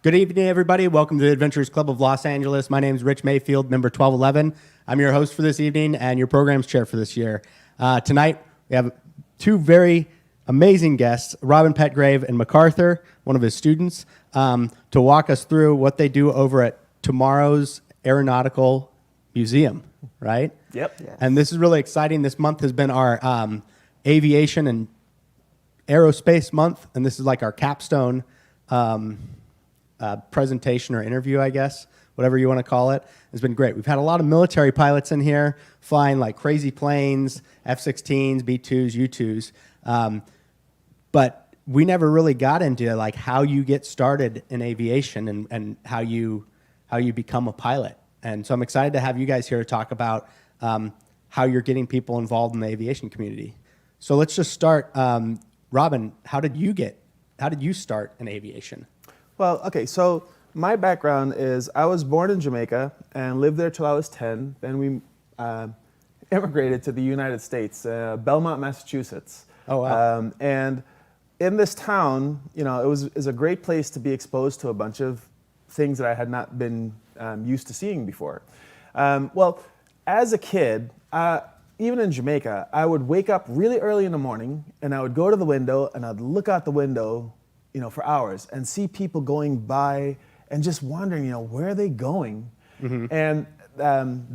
Good evening, everybody. Welcome to the Adventures Club of Los Angeles. My name is Rich Mayfield, member 1211. I'm your host for this evening and your program's chair for this year. Tonight, we have two very amazing guests, Robin Petgrave and MacArthur, one of his students, to walk us through what they do over at tomorrow's Aeronautical Museum, right? Yep. Yes. And this is really exciting. This month has been our Aviation and Aerospace month, and this is like our capstone presentation or interview, I guess, whatever you want to call it. It's been great. We've had a lot of military pilots in here flying like crazy planes, F-16s, B-2s, U-2s. But we never really got into like how you get started in aviation and how you become a pilot. And so I'm excited to have you guys here to talk about how you're getting people involved in the aviation community. So let's just start. Robin, how did you start in aviation? Well, okay, so my background is I was born in Jamaica and lived there till I was 10. Then we immigrated to the United States, Belmont, Massachusetts. Oh, wow. And in this town, you know, it was a great place to be exposed to a bunch of things that I had not been used to seeing before. Well, as a kid, even in Jamaica, I would wake up really early in the morning and I would go to the window and I'd look out the window, you know, for hours and see people going by and just wondering, you know, where are they going? Mm-hmm. And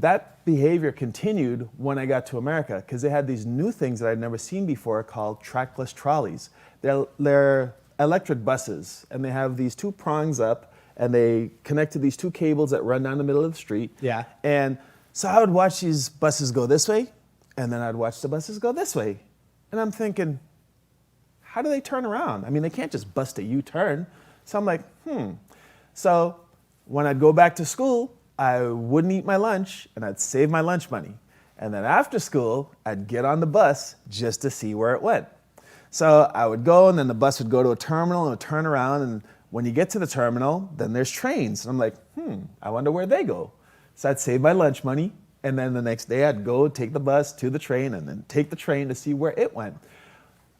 that behavior continued when I got to America because they had these new things that I'd never seen before called trackless trolleys. They're electric buses and they have these two prongs up and they connect to these two cables that run down the middle of the street. Yeah. And so I would watch these buses go this way and then I'd watch the buses go this way. And I'm thinking, how do they turn around? I mean, they can't just bust a U-turn. So I'm like, So when I'd go back to school, I wouldn't eat my lunch and I'd save my lunch money. And then after school, I'd get on the bus just to see where it went. So I would go and then the bus would go to a terminal and it would turn around. And when you get to the terminal, then there's trains. And I'm like, I wonder where they go. So I'd save my lunch money. And then the next day I'd go take the bus to the train and then take the train to see where it went.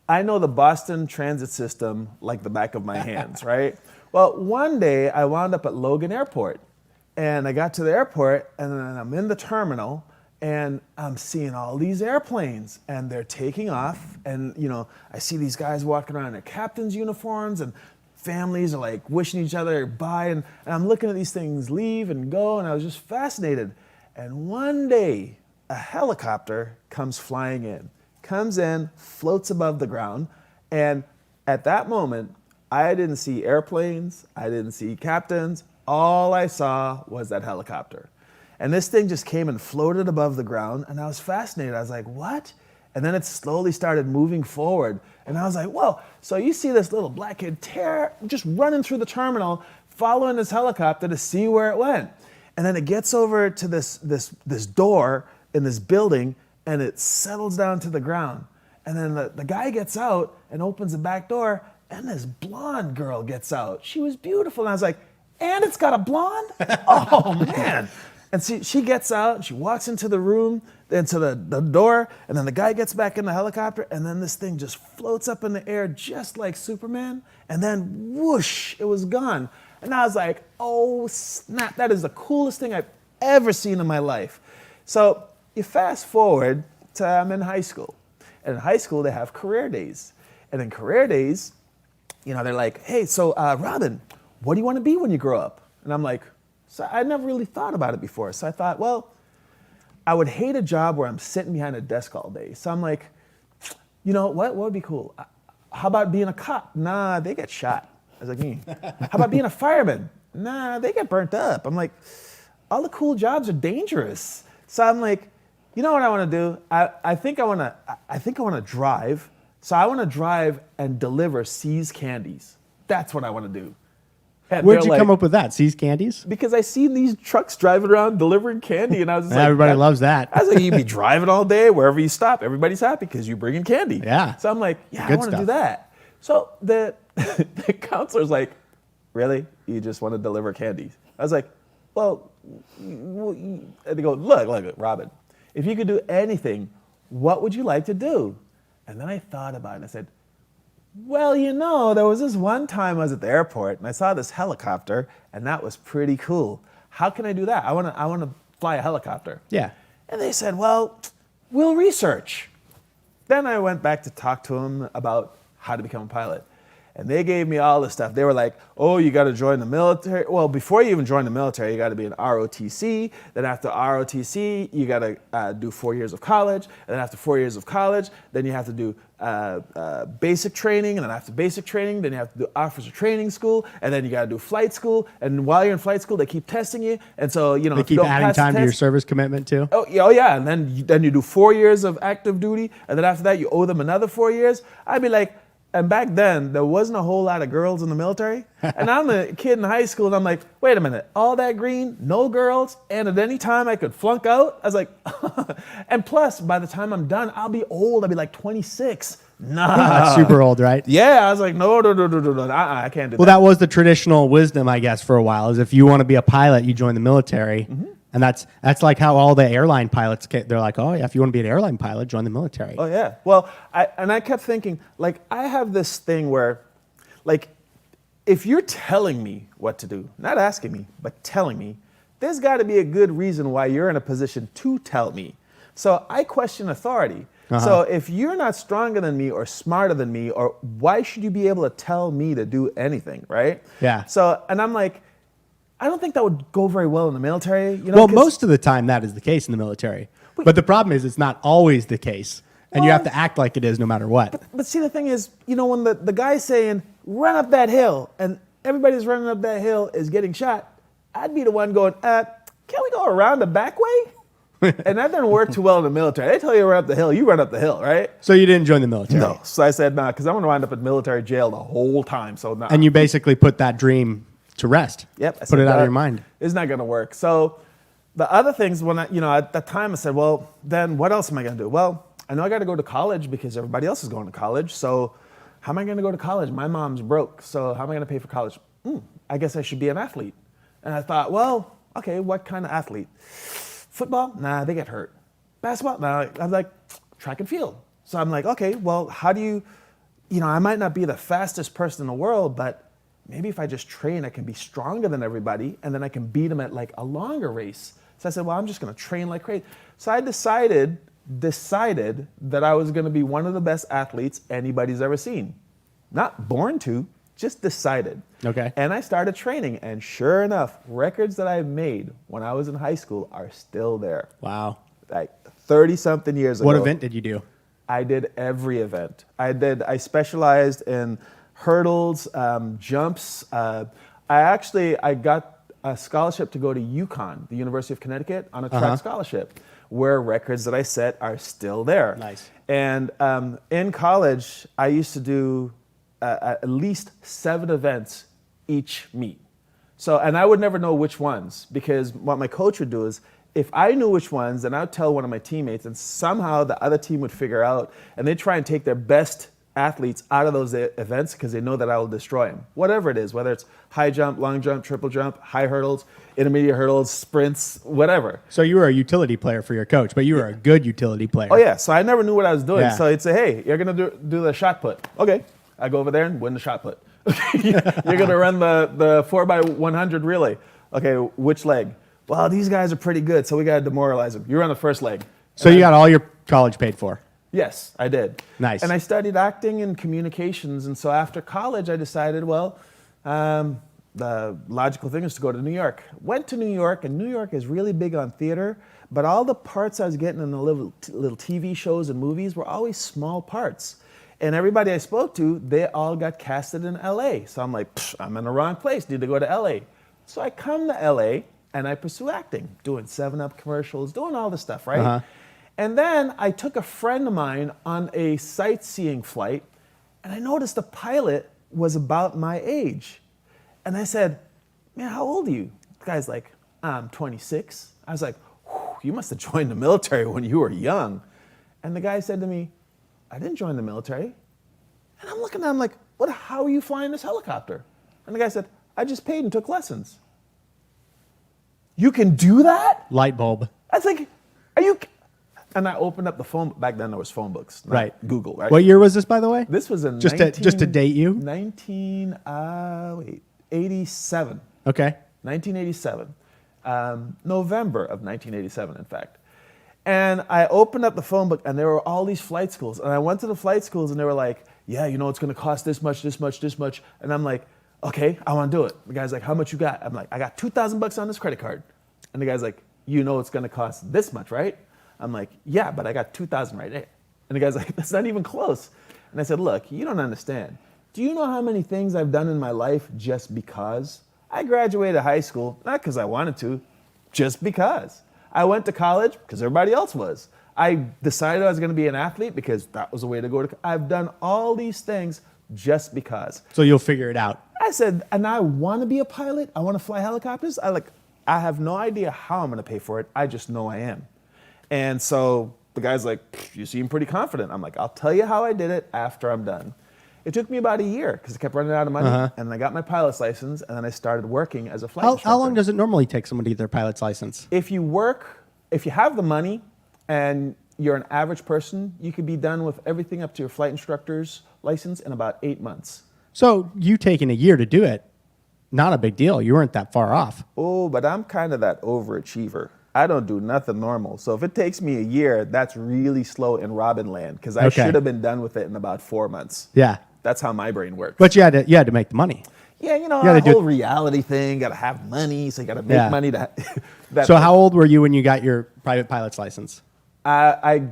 I know the Boston transit system like the back of my hands, right? Well, one day I wound up at Logan Airport and I got to the airport and then I'm in the terminal and I'm seeing all these airplanes and they're taking off and, you know, I see these guys walking around in their captain's uniforms and families are like wishing each other bye and I'm looking at these things leave and go and I was just fascinated. And one day a helicopter comes flying in. Comes in, floats above the ground, and at that moment, I didn't see airplanes, I didn't see captains, all I saw was that helicopter. And this thing just came and floated above the ground, and I was fascinated. I was like, what? And then it slowly started moving forward, and I was like, whoa. So you see this little black kid just running through the terminal, following this helicopter to see where it went. And then it gets over to this door in this building, and it settles down to the ground. And then the guy gets out and opens the back door, and this blonde girl gets out. She was beautiful. And I was like, and it's got a blonde? Oh, man. And she gets out, and she walks into the room, into the door, and then the guy gets back in the helicopter, and then this thing just floats up in the air just like Superman, and then whoosh, it was gone. And I was like, oh, snap, that is the coolest thing I've ever seen in my life. So you fast forward to I'm in high school. And in high school, they have career days. And in career days, you know, they're like, hey, so Robin, what do you want to be when you grow up? And I'm like, so I never really thought about it before. So I thought, well, I would hate a job where I'm sitting behind a desk all day. So I'm like, you know, what would be cool? How about being a cop? Nah, they get shot. I was like, How about being a fireman? Nah, they get burnt up. I'm like, all the cool jobs are dangerous. So I'm like, you know what I want to do? I think I want to drive. So I want to drive and deliver See's candies. That's what I want to do. And where'd you come up with that? See's Candies? Because I seen these trucks driving around delivering candy, and I was just like, everybody loves that. I was like, you'd be driving all day wherever you stop. Everybody's happy because you're bringing candy. Yeah. So I'm like, yeah, Good I want to do stuff. that. So the counselor's like, really? You just want to deliver candy? I was like, well, and they go, look, Robin, if you could do anything, what would you like to do? And then I thought about it and I said, Well, there was this one time I was at the airport and I saw this helicopter, and that was pretty cool. How can I do that? I want to fly a helicopter. Yeah. And they said, well, we'll research. Then I went back to talk to them about how to become a pilot. And they gave me all this stuff. They were like, oh, you got to join the military. Well, before you even join the military, you got to be an ROTC. Then after ROTC, you got to do 4 years of college. And then after 4 years of college, then you have to do basic training. And then after basic training, then you have to do officer training school. And then you got to do flight school. And while you're in flight school, they keep testing you. And so, They if you keep don't adding pass the time to your test- service commitment too. Oh yeah, and then you do 4 years of active duty, and then after that you owe them another 4 years. I'd be like, and back then there wasn't a whole lot of girls in the military, and I'm a kid in high school, and I'm like, wait a minute, all that green, no girls, and at any time I could flunk out. I was like, and plus by the time I'm done, I'll be old. I'll be like 26. Nah, That's super old, right? Yeah, I was like, no, I can't do Well, that. that was the traditional wisdom, I guess, for a while. Is if you want to be a pilot, you join the military, and that's like how all the airline pilots. They're like, oh yeah, if you want to be an airline pilot, join the military. Oh yeah. Well, I kept thinking, like, I have this thing where, like, if you're telling me what to do, not asking me, but telling me, there's got to be a good reason why you're in a position to tell me. So I question authority. So if you're not stronger than me or smarter than me, or why should you be able to tell me to do anything, right? Yeah. So, and I'm like, I don't think that would go very well in the military. Well, 'cause- most of the time that is the case in the military. But the problem is it's not always the case. And you Well- have to act like it is no matter what. But see, the thing is, when the guy's saying, run up that hill, and everybody's running up that hill is getting shot, I'd be the one going, can't we go around the back way? And that doesn't work too well in the military. They tell you to run up the hill, you run up the hill, right? So you didn't join the military. No. So I said, nah, because I'm going to wind up in military jail the whole time. So nah. And you basically put that dream to rest. Yep. I Put said, it out of "That your mind. It's not going to work." So the other things, when at that time I said, well, then what else am I going to do? Well, I know I got to go to college because everybody else is going to college. So how am I going to go to college? My mom's broke. So how am I going to pay for college? I guess I should be an athlete. And I thought, well, okay, what kind of athlete? Football? Nah, they get hurt. Basketball? Nah. I was like, track and field. So I'm like, okay, well, how do you, I might not be the fastest person in the world, but maybe if I just train, I can be stronger than everybody, and then I can beat them at like a longer race. So I said, well, I'm just going to train like crazy. So I decided that I was going to be one of the best athletes anybody's ever seen. Not born to, just decided. Okay. And I started training, and sure enough, records that I made when I was in high school are still there. Wow. Like 30-something years ago. What event did you do? I did every event. I specialized in hurdles, jumps. I got a scholarship to go to UConn, the University of Connecticut, on a track scholarship, where records that I set are still there. Nice. And in college, I used to do at least 7 events each meet. So, and I would never know which ones, because what my coach would do is, if I knew which ones, then I would tell one of my teammates, and somehow the other team would figure out, and they'd try and take their best athletes out of those events because they know that I will destroy them. Whatever it is, whether it's high jump, long jump, triple jump, high hurdles, intermediate hurdles, sprints, whatever. So you were a utility player for your coach, but you were a good utility player. Oh yeah, so I never knew what I was doing. Yeah. So he'd say, hey, you're gonna do the shot put. Okay, I go over there and win the shot put. You're gonna run the 4x100 relay. Okay, which leg? Well, these guys are pretty good, so we gotta demoralize them. You're on the first leg. So you got all your college paid for. Yes, I did. Nice. And I studied acting and communications, and so after college, I decided, well, the logical thing is to go to New York. Went to New York, and New York is really big on theater, but all the parts I was getting in the little TV shows and movies were always small parts. And everybody I spoke to, they all got casted in LA. So I'm like, I'm in the wrong place, need to go to LA. So I come to LA, and I pursue acting, doing 7-Up commercials, doing all this stuff, right? Uh-huh. And then I took a friend of mine on a sightseeing flight, and I noticed the pilot was about my age. And I said, man, how old are you? The guy's like, I'm 26. I was like, you must have joined the military when you were young. And the guy said to me, I didn't join the military. And I'm looking at him like, how are you flying this helicopter? And the guy said, I just paid and took lessons. You can do that? Light bulb. I was like, are you... And I opened up the phone. Back then, there was phone books, not Right. Google, right? What year was this, by the way? This was in just to date you. 87. Okay. 1987. November of 1987, in fact. And I opened up the phone book, and there were all these flight schools. And I went to the flight schools, and they were like, yeah, you know, it's going to cost this much, this much, this much. And I'm like, okay, I want to do it. The guy's like, how much you got? I'm like, I got $2,000 on this credit card. And the guy's like, you know it's going to cost this much, right? I'm like, yeah, but I got $2,000 right there. And the guy's like, that's not even close. And I said, look, you don't understand. Do you know how many things I've done in my life just because? I graduated high school, not because I wanted to, just because. I went to college because everybody else was. I decided I was going to be an athlete because that was the way to go. I've done all these things just because. So you'll figure it out. I said, and I want to be a pilot. I want to fly helicopters. I have no idea how I'm going to pay for it. I just know I am. And so the guy's like, you seem pretty confident. I'm like, I'll tell you how I did it after I'm done. It took me about a year because I kept running out of money. And I got my pilot's license, and then I started working as a flight instructor. How long does it normally take someone to get their pilot's license? If you have the money and you're an average person, you could be done with everything up to your flight instructor's license in about 8 months. So you taking a year to do it, not a big deal. You weren't that far off. Oh, but I'm kind of that overachiever. I don't do nothing normal. So if it takes me a year, that's really slow in Robin land because I should have been done with it in about 4 months. Yeah. That's how my brain works. But you had to make the money. Yeah, you know, the whole reality thing, got to have money, so you got to make money to So how old were you when you got your private pilot's license? I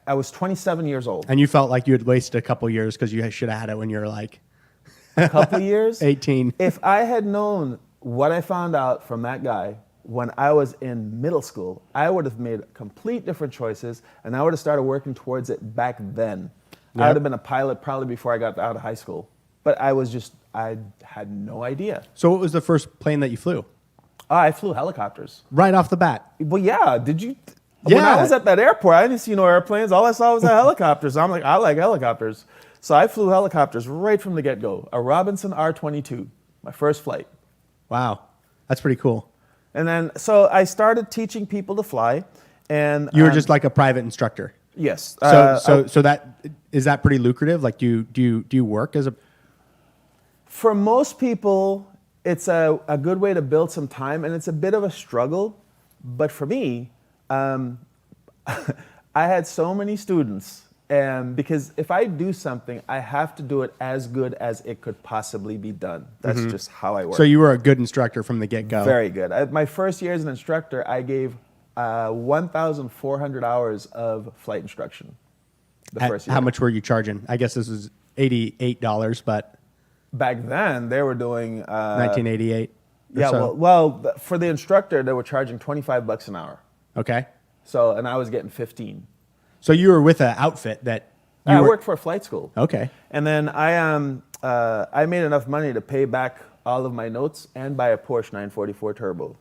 was 27 years old. And you felt like you had wasted a couple years because you should have had it when you were like a couple years? 18. If I had known what I found out from that guy when I was in middle school, I would have made complete different choices, and I would have started working towards it back then. I would have been a pilot probably before I got out of high school. But I had no idea. So what was the first plane that you flew? I flew helicopters. Right off the bat. Well, yeah. Did you? Yeah. When I was at that airport, I didn't see no airplanes. All I saw was the helicopters. I'm like, I like helicopters. So I flew helicopters right from the get-go. A Robinson R-22, my first flight. Wow. That's pretty cool. And then, so I started teaching people to fly. And you were just like a private instructor. Yes. So is that pretty lucrative? Like, do you work as a? For most people, it's a good way to build some time, and it's a bit of a struggle. But for me, I had so many students, and because if I do something, I have to do it as good as it could possibly be done. That's just how I work. So you were a good instructor from the get-go. Very good. My first year as an instructor, I gave 1,400 hours of flight instruction. The first year. How much were you charging? I guess this is $88, but back then they were doing 1988. Yeah, so. well, for the instructor, they were charging $25 an hour. Okay. So, and I was getting 15. So you were with an outfit that I worked for a flight school. Okay. And then I made enough money to pay back all of my notes and buy a Porsche 944 Turbo.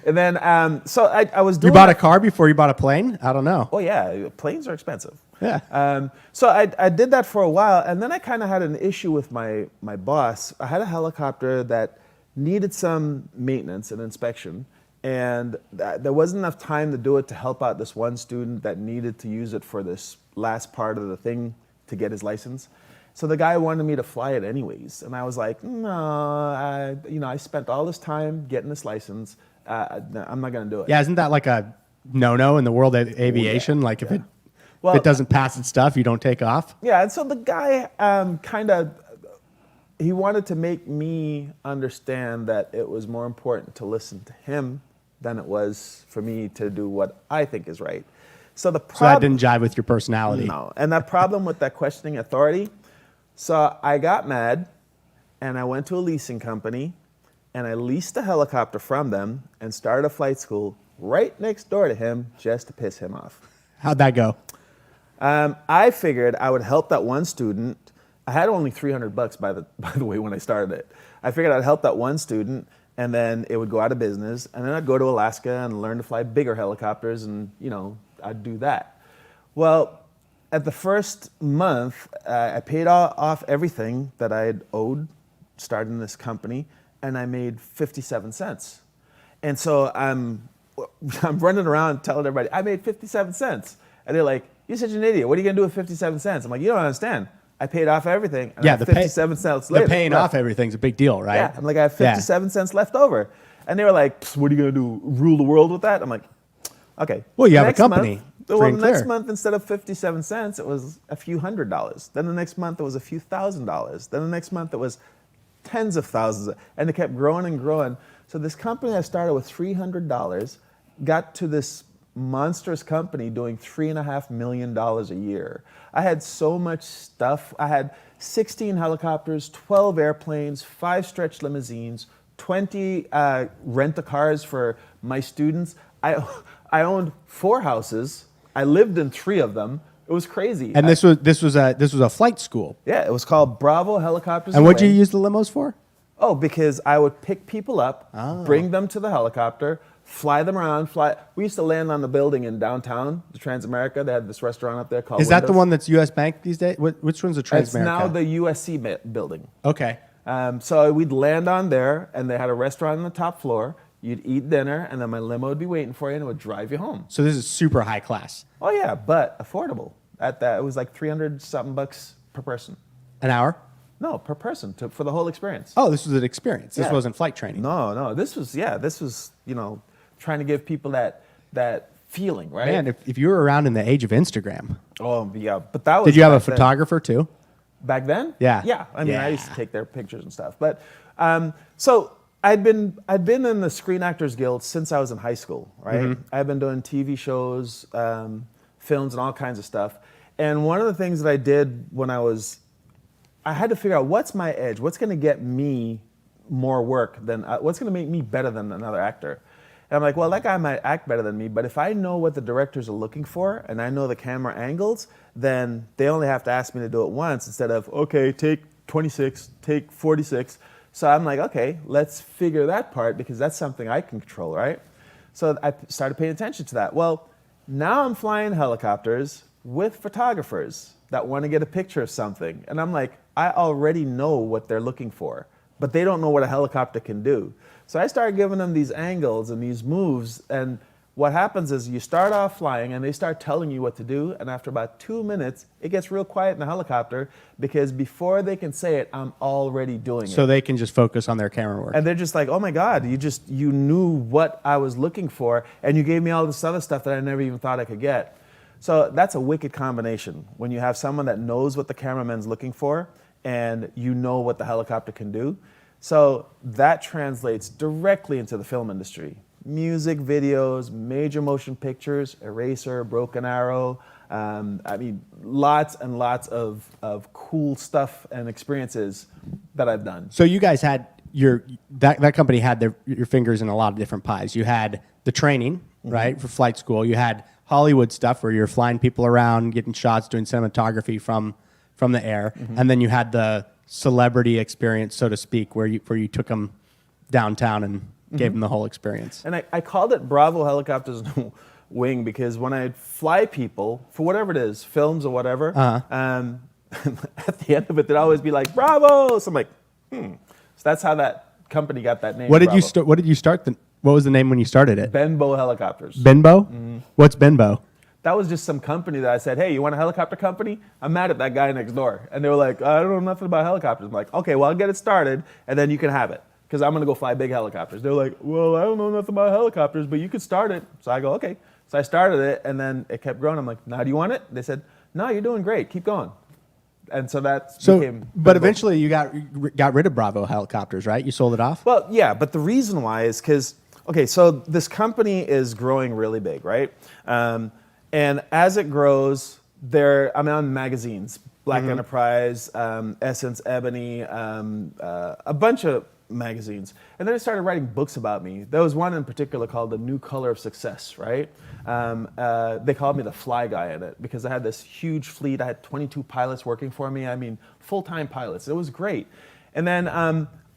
And then, so I was doing. You bought a car before you bought a plane? I don't know. Oh yeah, planes are expensive. Yeah. So I did that for a while, and then I kind of had an issue with my boss. I had a helicopter that needed some maintenance and inspection, and there wasn't enough time to do it to help out this one student that needed to use it for this last part of the thing to get his license. So the guy wanted me to fly it anyways, and I was like, no, I spent all this time getting this license. I'm not going to do it. Yeah, isn't that like a no-no in the world of aviation? If it doesn't pass its stuff, you don't take off? Yeah, and so the guy he wanted to make me understand that it was more important to listen to him than it was for me to do what I think is right. So that didn't jive with your personality. No, and that problem with that questioning authority. So I got mad, and I went to a leasing company, and I leased a helicopter from them and started a flight school right next door to him just to piss him off. How'd that go? I figured I would help that one student. I had only $300 by the way when I started it. I figured I'd help that one student, and then it would go out of business, and then I'd go to Alaska and learn to fly bigger helicopters, and I'd do that. Well, at the first month, I paid off everything that I had owed starting this company, and I made 57 cents. And so I'm running around telling everybody, I made 57 cents. And they're like, you're such an idiot. What are you going to do with 57 cents? I'm like, you don't understand. I paid off everything. And I have 57 cents later. The paying off everything's a big deal, right? Yeah. I'm like, I have 57 cents left over. And they were like, what are you going to do? Rule the world with that? I'm like, okay. Well, you have a company. Well, the next month, instead of 57 cents, it was a few $100s. Then the next month, it was a few $1,000s. Then the next month, it was tens of thousands. And it kept growing and growing. So this company I started with $300 got to this monstrous company doing $3.5 million a year. I had so much stuff. I had 16 helicopters, 12 airplanes, 5 stretch limousines, 20 rent-a-cars for my students. I owned 4 houses. I lived in 3 of them. It was crazy. And this was a flight school. Yeah, it was called Bravo Helicopters. And what did you use the limos for? Oh, because I would pick people up, bring them to the helicopter, fly them around. We used to land on the building in downtown, the Transamerica. They had this restaurant up there called Is that the one that's U.S. Bank these days? Which one's the Transamerica? It's now the USC building. Okay. So we'd land on there, and they had a restaurant on the top floor. You'd eat dinner, and then my limo would be waiting for you, and it would drive you home. So this is super high class. Oh yeah, but affordable. At that, it was like $300-something per person. An hour? No, per person for the whole experience. Oh, this was an experience. This Yeah. wasn't flight training. No, this was trying to give people that feeling, right? Man, if you were around in the age of Instagram. Oh yeah, but that was. Did you have a back then. photographer too? Back then? Yeah. Yeah. I mean, I used to Yeah. take their pictures and stuff. But so I'd been in the Screen Actors Guild since I was in high school, right? Mm-hmm. I've been doing TV shows, films, and all kinds of stuff. And one of the things that I did when I had to figure out what's my edge, what's going to get me more work than, what's going to make me better than another actor. And I'm like, well, that guy might act better than me, but if I know what the directors are looking for and I know the camera angles, then they only have to ask me to do it once instead of, okay, take 26, take 46. So I'm like, okay, let's figure that part because that's something I can control, right? So I started paying attention to that. Well, now I'm flying helicopters with photographers that want to get a picture of something. And I'm like, I already know what they're looking for, but they don't know what a helicopter can do. So I started giving them these angles and these moves, and what happens is you start off flying and they start telling you what to do, and after about 2 minutes, it gets real quiet in the helicopter because before they can say it, I'm already doing it. So they can just focus on their camera work. And they're just like, oh my God, you knew what I was looking for, and you gave me all this other stuff that I never even thought I could get. So that's a wicked combination when you have someone that knows what the cameraman's looking for and you know what the helicopter can do. So that translates directly into the film industry. Music videos, major motion pictures, Eraser, Broken Arrow. I mean, lots and lots of cool stuff and experiences that I've done. So you guys had that company had your fingers in a lot of different pies. You had the training, right, for flight school. You had Hollywood stuff where you're flying people around, getting shots, doing cinematography from the air, and then you had the celebrity experience, so to speak, where you took them downtown and gave them the whole experience. And I called it Bravo Helicopters Wing because when I fly people, for whatever it is, films or whatever, at the end of it, they'd always be like, Bravo! So I'm like, So that's how that company got that name. What did Bravo. you start? What was the name when you started it? Benbow Helicopters. Benbow? What's Benbow? That was just some company that I said, hey, you want a helicopter company? I'm mad at that guy next door. And they were like, I don't know nothing about helicopters. I'm like, okay, well, I'll get it started, and then you can have it, because I'm going to go fly big helicopters. They're like, well, I don't know nothing about helicopters, but you could start it. So I go, okay. So I started it, and then it kept growing. I'm like, now do you want it? They said, no, you're doing great. Keep going. And so that became... But eventually you got rid of Bravo Helicopters, right? You sold it off? Well, yeah, but the reason why is because, okay, so this company is growing really big, right? And as it grows, I'm on magazines, Black Enterprise, Essence, Ebony, a bunch of magazines. And then they started writing books about me. There was one in particular called The New Color of Success, right? They called me the fly guy in it because I had this huge fleet. I had 22 pilots working for me. I mean, full-time pilots. It was great. And then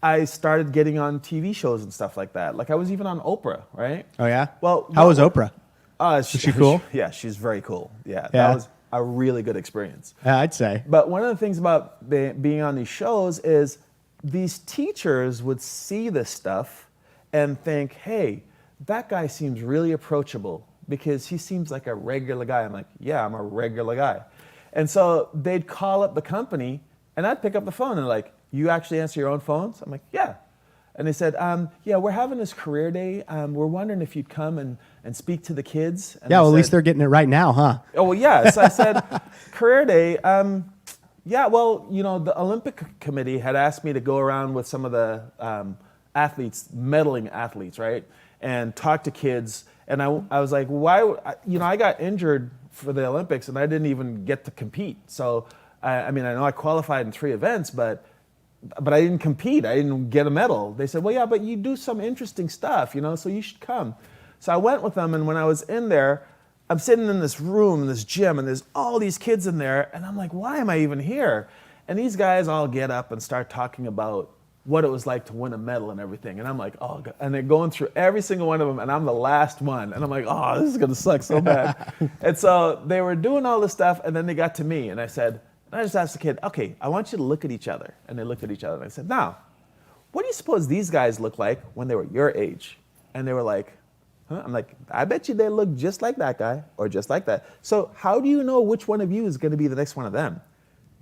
I started getting on TV shows and stuff like that. Like I was even on Oprah, right? Oh, yeah? Well, how was Oprah? Is she cool? Yeah, she's very cool. Yeah, Yeah. that was a really good experience. Yeah, I'd say. But one of the things about being on these shows is these teachers would see this stuff and think, hey, that guy seems really approachable because he seems like a regular guy. I'm like, yeah, I'm a regular guy. And so they'd call up the company, and I'd pick up the phone and like, you actually answer your own phones? I'm like, yeah. And they said, yeah, we're having this career day. We're wondering if you'd come and speak to the kids. And Yeah, well, at said, least they're getting it right now, huh? oh, well, yeah. So I said, career day. Yeah, well, you know, the Olympic Committee had asked me to go around with some of the athletes, medaling athletes, right? And talk to kids. And I was like, why, you know, I got injured for the Olympics and I didn't even get to compete. So, I mean, I know I qualified in 3 events, but I didn't compete. I didn't get a medal. They said, well, yeah, but you do some interesting stuff, you know, so you should come. So I went with them, and when I was in there, I'm sitting in this room, in this gym, and there's all these kids in there, and I'm like, why am I even here? And these guys all get up and start talking about what it was like to win a medal and everything. And I'm like, oh, God. And they're going through every single one of them, and I'm the last one. And I'm like, oh, this is gonna suck so bad. And so they were doing all this stuff, and then they got to me, and I just asked the kid, okay, I want you to look at each other. And they looked at each other, and I said, now, what do you suppose these guys look like when they were your age? And they were like, huh? I'm like, I bet you they look just like that guy or just like that. So how do you know which one of you is going to be the next one of them?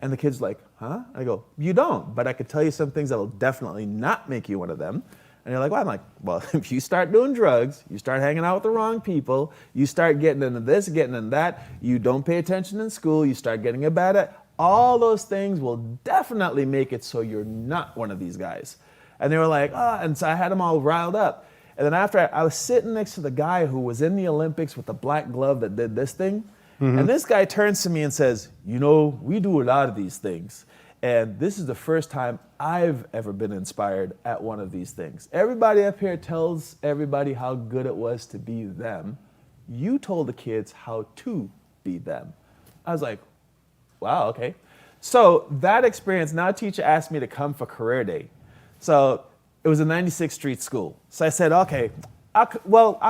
And the kid's like, huh? I go, you don't, but I could tell you some things that will definitely not make you one of them. And they're like, why? I'm like, well, if you start doing drugs, you start hanging out with the wrong people, you start getting into this, getting into that, you don't pay attention in school, you start getting bad at, all those things will definitely make it so you're not one of these guys. And they were like, oh, and so I had them all riled up. And then after I was sitting next to the guy who was in the Olympics with the black glove that did this thing. Mm-hmm. And this guy turns to me and says, you know, we do a lot of these things. And this is the first time I've ever been inspired at one of these things. Everybody up here tells everybody how good it was to be them. You told the kids how to be them. I was like, wow, okay. So that experience, now a teacher asked me to come for career day. So it was a 96th Street school. So I said, okay, I'll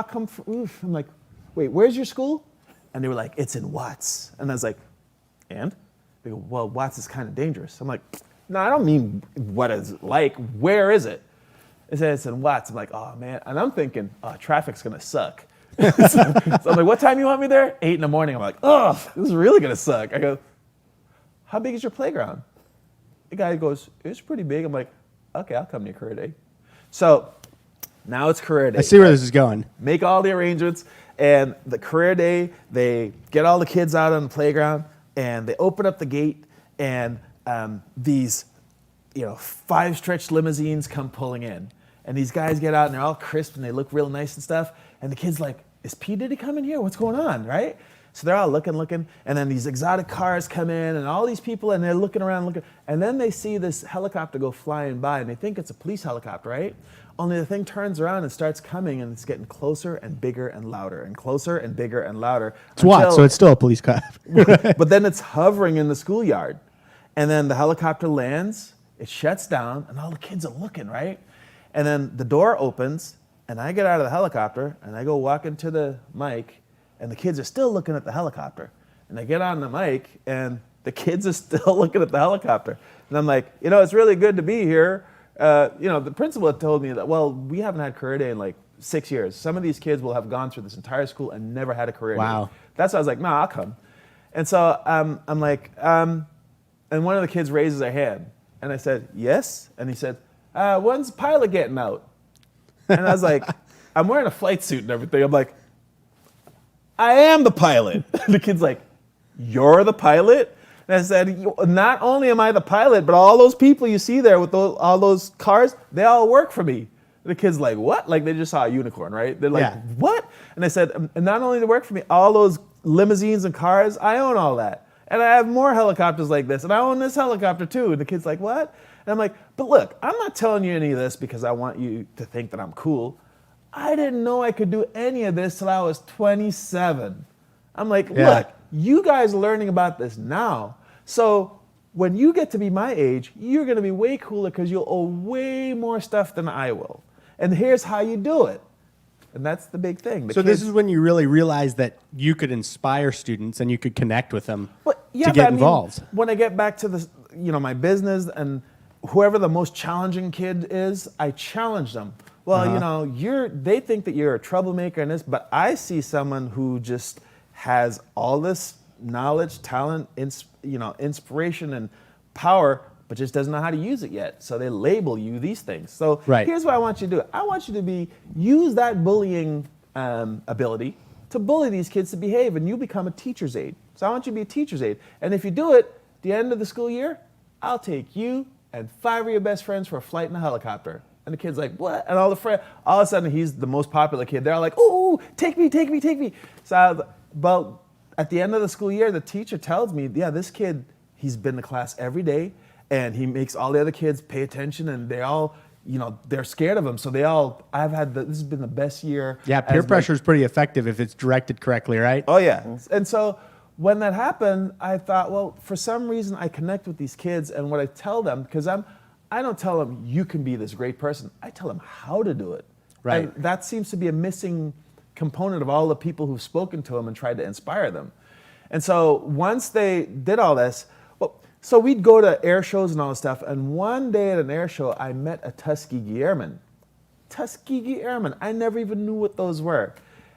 come for, I'm like, wait, where's your school? And they were like, it's in Watts. And I was like, and? They go, well, Watts is kind of dangerous. I'm like, no, I don't mean what it's like. Where is it? They said it's in Watts. I'm like, oh, man. And I'm thinking, oh, traffic's going to suck. So I'm like, what time you want me there? 8 in the morning. I'm like, oh, this is really going to suck. I go, how big is your playground? The guy goes, it's pretty big. I'm like, okay, I'll come to your career day. So now it's career day. I see where this is going. Make all the arrangements. And the career day, they get all the kids out on the playground, and they open up the gate, and these 5 stretch limousines come pulling in. And these guys get out, and they're all crisp, and they look real nice and stuff. And the kid's like, is P. Diddy coming here? What's going on, right? So they're all looking, and then these exotic cars come in, and all these people, and they're looking around, and then they see this helicopter go flying by, and they think it's a police helicopter, right? Only the thing turns around and starts coming, and it's getting closer and bigger and louder, and closer and bigger and louder. It's Watts, so it's still a police car. But then it's hovering in the schoolyard. And then the helicopter lands, it shuts down, and all the kids are looking, right? And then the door opens, and I get out of the helicopter, and I go walk into the mic, and the kids are still looking at the helicopter. And I get on the mic, and the kids are still looking at the helicopter. And I'm like, it's really good to be here. The principal had told me that, well, we haven't had career day in like 6 years. Some of these kids will have gone through this entire school and never had a career day. Wow. That's why I was like, I'll come. And so I'm like, and one of the kids raises their hand. And I said, yes. And he said, when's the pilot getting out? And I was like, I'm wearing a flight suit and everything. I'm like, I am the pilot. The kid's like, you're the pilot? And I said, not only am I the pilot, but all those people you see there with all those cars, they all work for me. The kid's like, what? Like they just saw a unicorn, right? They're like, yeah. What? And I said, and not only do they work for me, all those limousines and cars, I own all that. And I have more helicopters like this, and I own this helicopter too. And the kid's like, what? And I'm like, but look, I'm not telling you any of this because I want you to think that I'm cool. I didn't know I could do any of this till I was 27. I'm like, look, you guys are learning about this now. So when you get to be my age, you're going to be way cooler because you'll owe way more stuff than I will. And here's how you do it. And that's the big thing. So this is when you really realize that you could inspire students and you could connect with them to get involved. When I get back to the, my business and whoever the most challenging kid is, I challenge them. well, you know, they think that you're a troublemaker and this, but I see someone who just has all this knowledge, talent, inspiration and power, but just doesn't know how to use it yet. So they label you these things. So here's what I want you to do. I want you to use that bullying ability to bully these kids to behave, and you become a teacher's aide. So I want you to be a teacher's aide. And if you do it, at the end of the school year, I'll take you and 5 of your best friends for a flight in a helicopter. And the kid's like, what? And all of a sudden, he's the most popular kid. They're all like, ooh, take me, take me, take me. So, but at the end of the school year, the teacher tells me, yeah, this kid, he's been to class every day, and he makes all the other kids pay attention, and they all, they're scared of him. So this has been the best year. Yeah, peer pressure is pretty effective if it's directed correctly, right? Oh, yeah. And so when that happened, I thought, well, for some reason, I connect with these kids, and what I tell them, because I don't tell them you can be this great person. I tell them how to do it. Right. And that seems to be a missing component of all the people who've spoken to them and tried to inspire them. And so once they did all this, so we'd go to air shows and all this stuff. And one day at an air show, I met a Tuskegee Airman. Tuskegee Airmen. I never even knew what those were.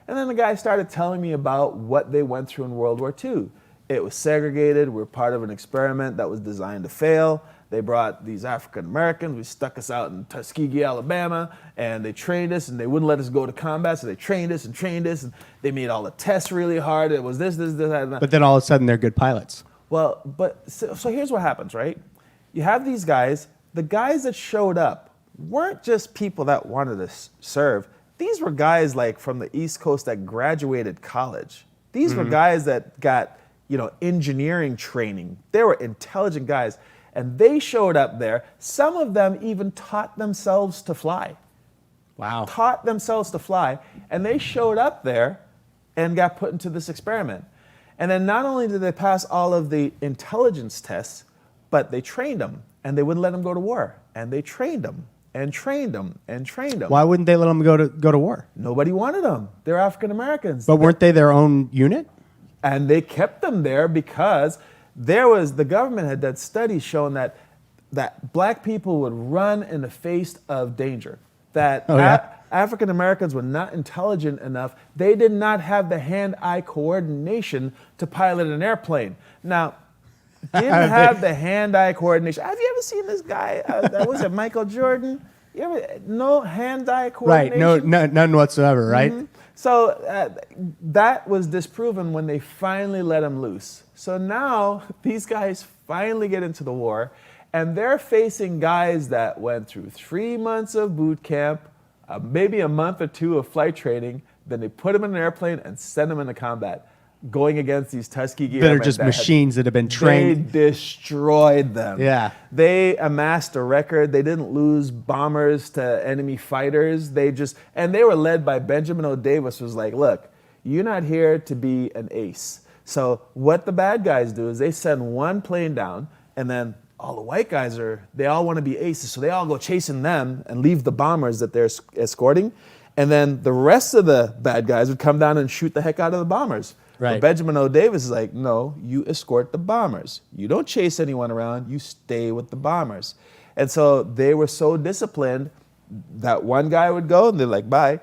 And then the guy started telling me about what they went through in World War II. It was segregated. We were part of an experiment that was designed to fail. They brought these African Americans. We stuck us out in Tuskegee, Alabama, and they trained us, and they wouldn't let us go to combat, so they trained us, and they made all the tests really hard. It was this, that. But then all of a sudden, they're good pilots. Well, so here's what happens, right? You have these guys. The guys that showed up weren't just people that wanted to serve. These were guys like from the East Coast that graduated college. These were guys that got, engineering training. They were intelligent guys. And they showed up there. Some of them even taught themselves to fly. Wow. Taught themselves to fly. And they showed up there and got put into this experiment. And then not only did they pass all of the intelligence tests, but they trained them. And they wouldn't let them go to war. And they trained them and trained them and trained them. Why wouldn't they let them go to war? Nobody wanted them. They're African Americans. But weren't they their own unit? And they kept them there because the government had done studies showing that black people would run in the face of danger. That African Americans were not intelligent enough. They did not have the hand-eye coordination to pilot an airplane. Now, didn't have the hand-eye coordination. Have you ever seen this guy? Was it Michael Jordan? No hand-eye coordination? Right, no, none whatsoever, right? Mm-hmm. So that was disproven when they finally let him loose. So now these guys finally get into the war, and they're facing guys that went through 3 months of boot camp, maybe a month or 2 of flight training. Then they put them in an airplane and send them into combat, going against these Tuskegee that are just machines that have been trained. They destroyed them. Yeah. They amassed a record. They didn't lose bombers to enemy fighters. And they were led by Benjamin O. Davis, who was like, look, you're not here to be an ace. So what the bad guys do is they send one plane down, and then all the white guys they all want to be aces. So they all go chasing them and leave the bombers that they're escorting. And then the rest of the bad guys would come down and shoot the heck out of the bombers. Right. But Benjamin O. Davis is like, no, you escort the bombers. You don't chase anyone around. You stay with the bombers. And so they were so disciplined that one guy would go and they're like, bye.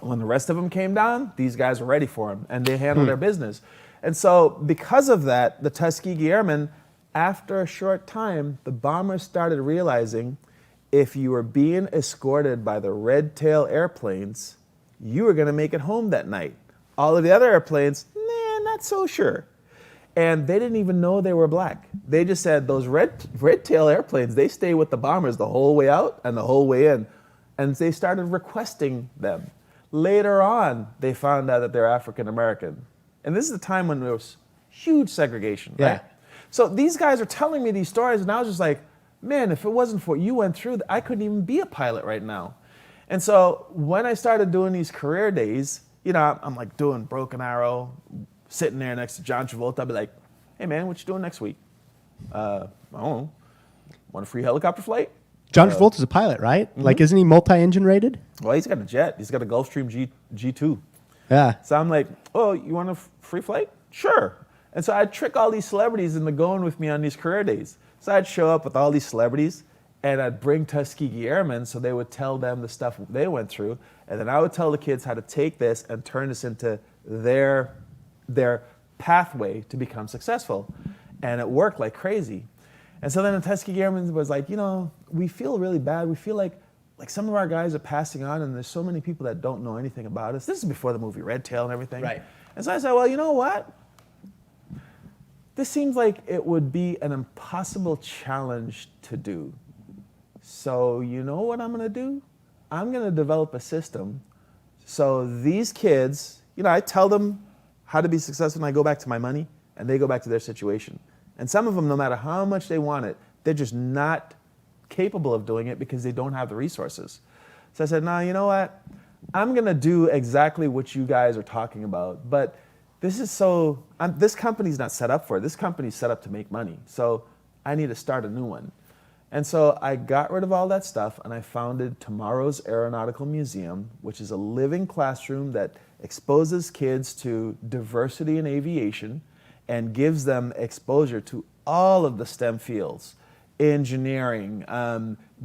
When the rest of them came down, these guys were ready for him and they handled their business. And so because of that, the Tuskegee Airmen, after a short time, the bombers started realizing if you were being escorted by the red tail airplanes, you were going to make it home that night. All of the other airplanes, not so sure. And they didn't even know they were black. They just said those red tail airplanes, they stay with the bombers the whole way out and the whole way in. And they started requesting them. Later on, they found out that they're African American. And this is the time when there was huge segregation, right? Yeah. So these guys are telling me these stories, and I was just like, man, if it wasn't for what you went through, I couldn't even be a pilot right now. And so when I started doing these career days, I'm like doing Broken Arrow, sitting there next to John Travolta. I'd be like, hey man, what you doing next week? I don't know. Want a free helicopter flight? John Travolta's a pilot, right? Mm-hmm. Like, isn't he multi-engine rated? Well, he's got a jet. He's got a Gulfstream G2. Yeah. So I'm like, oh, you want a free flight? Sure. And so I'd trick all these celebrities into going with me on these career days. So I'd show up with all these celebrities, And I'd bring Tuskegee Airmen so they would tell them the stuff they went through. And then I would tell the kids how to take this and turn this into their pathway to become successful. And it worked like crazy. And so then the Tuskegee Airmen was like, you know, we feel really bad. We feel like some of our guys are passing on, and there's so many people that don't know anything about us. This is before the movie Red Tail and everything. Right. And so I said, well, you know what? This seems like it would be an impossible challenge to do. So you know what I'm gonna do? I'm gonna develop a system so these kids, you know, I tell them how to be successful and I go back to my money and they go back to their situation. And some of them, no matter how much they want it, they're just not capable of doing it because they don't have the resources. So I said, nah, you know what? I'm gonna do exactly what you guys are talking about, but this is this company's not set up for it. This company's set up to make money. So I need to start a new one. And so I got rid of all that stuff and I founded Tomorrow's Aeronautical Museum, which is a living classroom that exposes kids to diversity in aviation and gives them exposure to all of the STEM fields, engineering,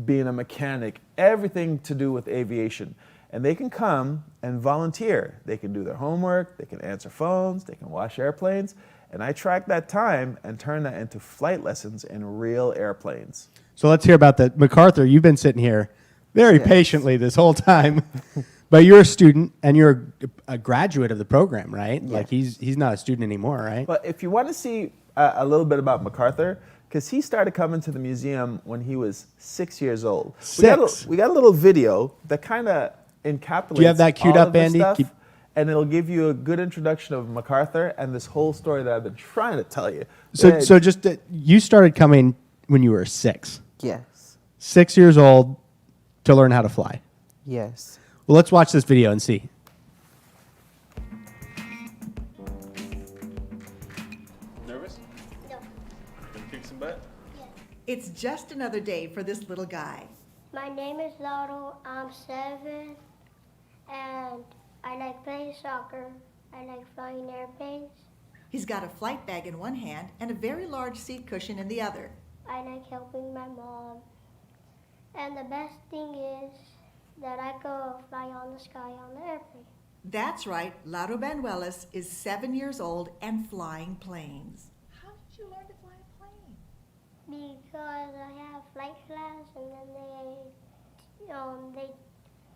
being a mechanic, everything to do with aviation. And they can come and volunteer. They can do their homework, they can answer phones, they can wash airplanes. And I track that time and turn that into flight lessons in real airplanes. So let's hear about that. MacArthur, you've been sitting here very patiently this whole time, but you're a student and you're a graduate of the program, right? Yes. Like he's not a student anymore, right? But if you want to see a little bit about MacArthur, because he started coming to the museum when he was 6 years old. We got a little video that kind of encapsulates Do you have that queued all up, of this Andy? stuff, and it'll give you a good introduction of MacArthur and this whole story that I've been trying to tell you. So just you started coming when you were 6. Yes. 6 years old to learn how to fly. Yes. Well, let's watch this video and see. Nervous? No. Gonna kick some butt? It's just another day for this little guy. My name is Lotto. I'm 7, and I like playing soccer. I like flying airplanes. He's got a flight bag in one hand and a very large seat cushion in the other. I like helping my mom. And the best thing is that I go fly on the sky on the airplane. That's right, Lauro Banuelos is 7 years old and flying planes. How did you learn to fly a plane? Because I have flight class, and then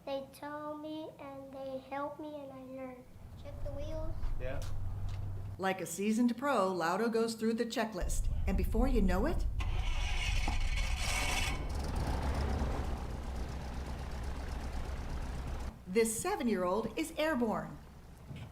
they tell me and they help me and I learn. Check the wheels. Yeah. Like a seasoned pro, Lauro goes through the checklist, and before you know it, this 7-year-old is airborne.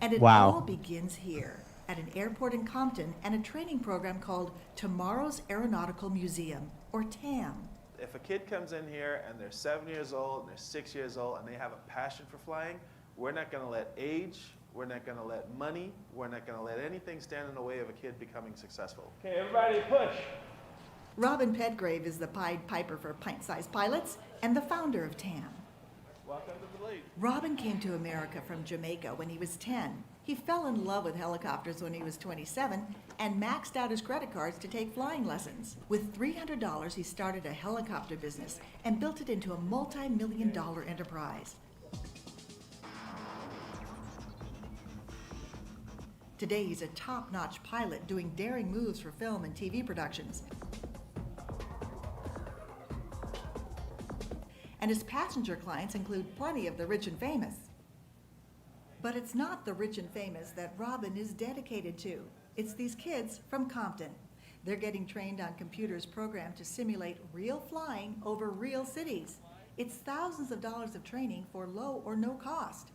And it Wow. all begins here at an airport in Compton and a training program called Tomorrow's Aeronautical Museum, or TAM. If a kid comes in here and they're 7 years old and they're 6 years old and they have a passion for flying, we're not going to let age, we're not going to let money, we're not going to let anything stand in the way of a kid becoming successful. Okay, everybody push. Robin Pedgrave is the Pied Piper for pint-sized pilots and the founder of TAM. Welcome to the league. Robin came to America from Jamaica when he was 10. He fell in love with helicopters when he was 27 and maxed out his credit cards to take flying lessons. With $300, he started a helicopter business and built it into a multi-million-dollar enterprise. Today, he's a top-notch pilot doing daring moves for film and TV productions. And his passenger clients include plenty of the rich and famous. But it's not the rich and famous that Robin is dedicated to. It's these kids from Compton. They're getting trained on computers programmed to simulate real flying over real cities. It's thousands of dollars of training for low or no cost.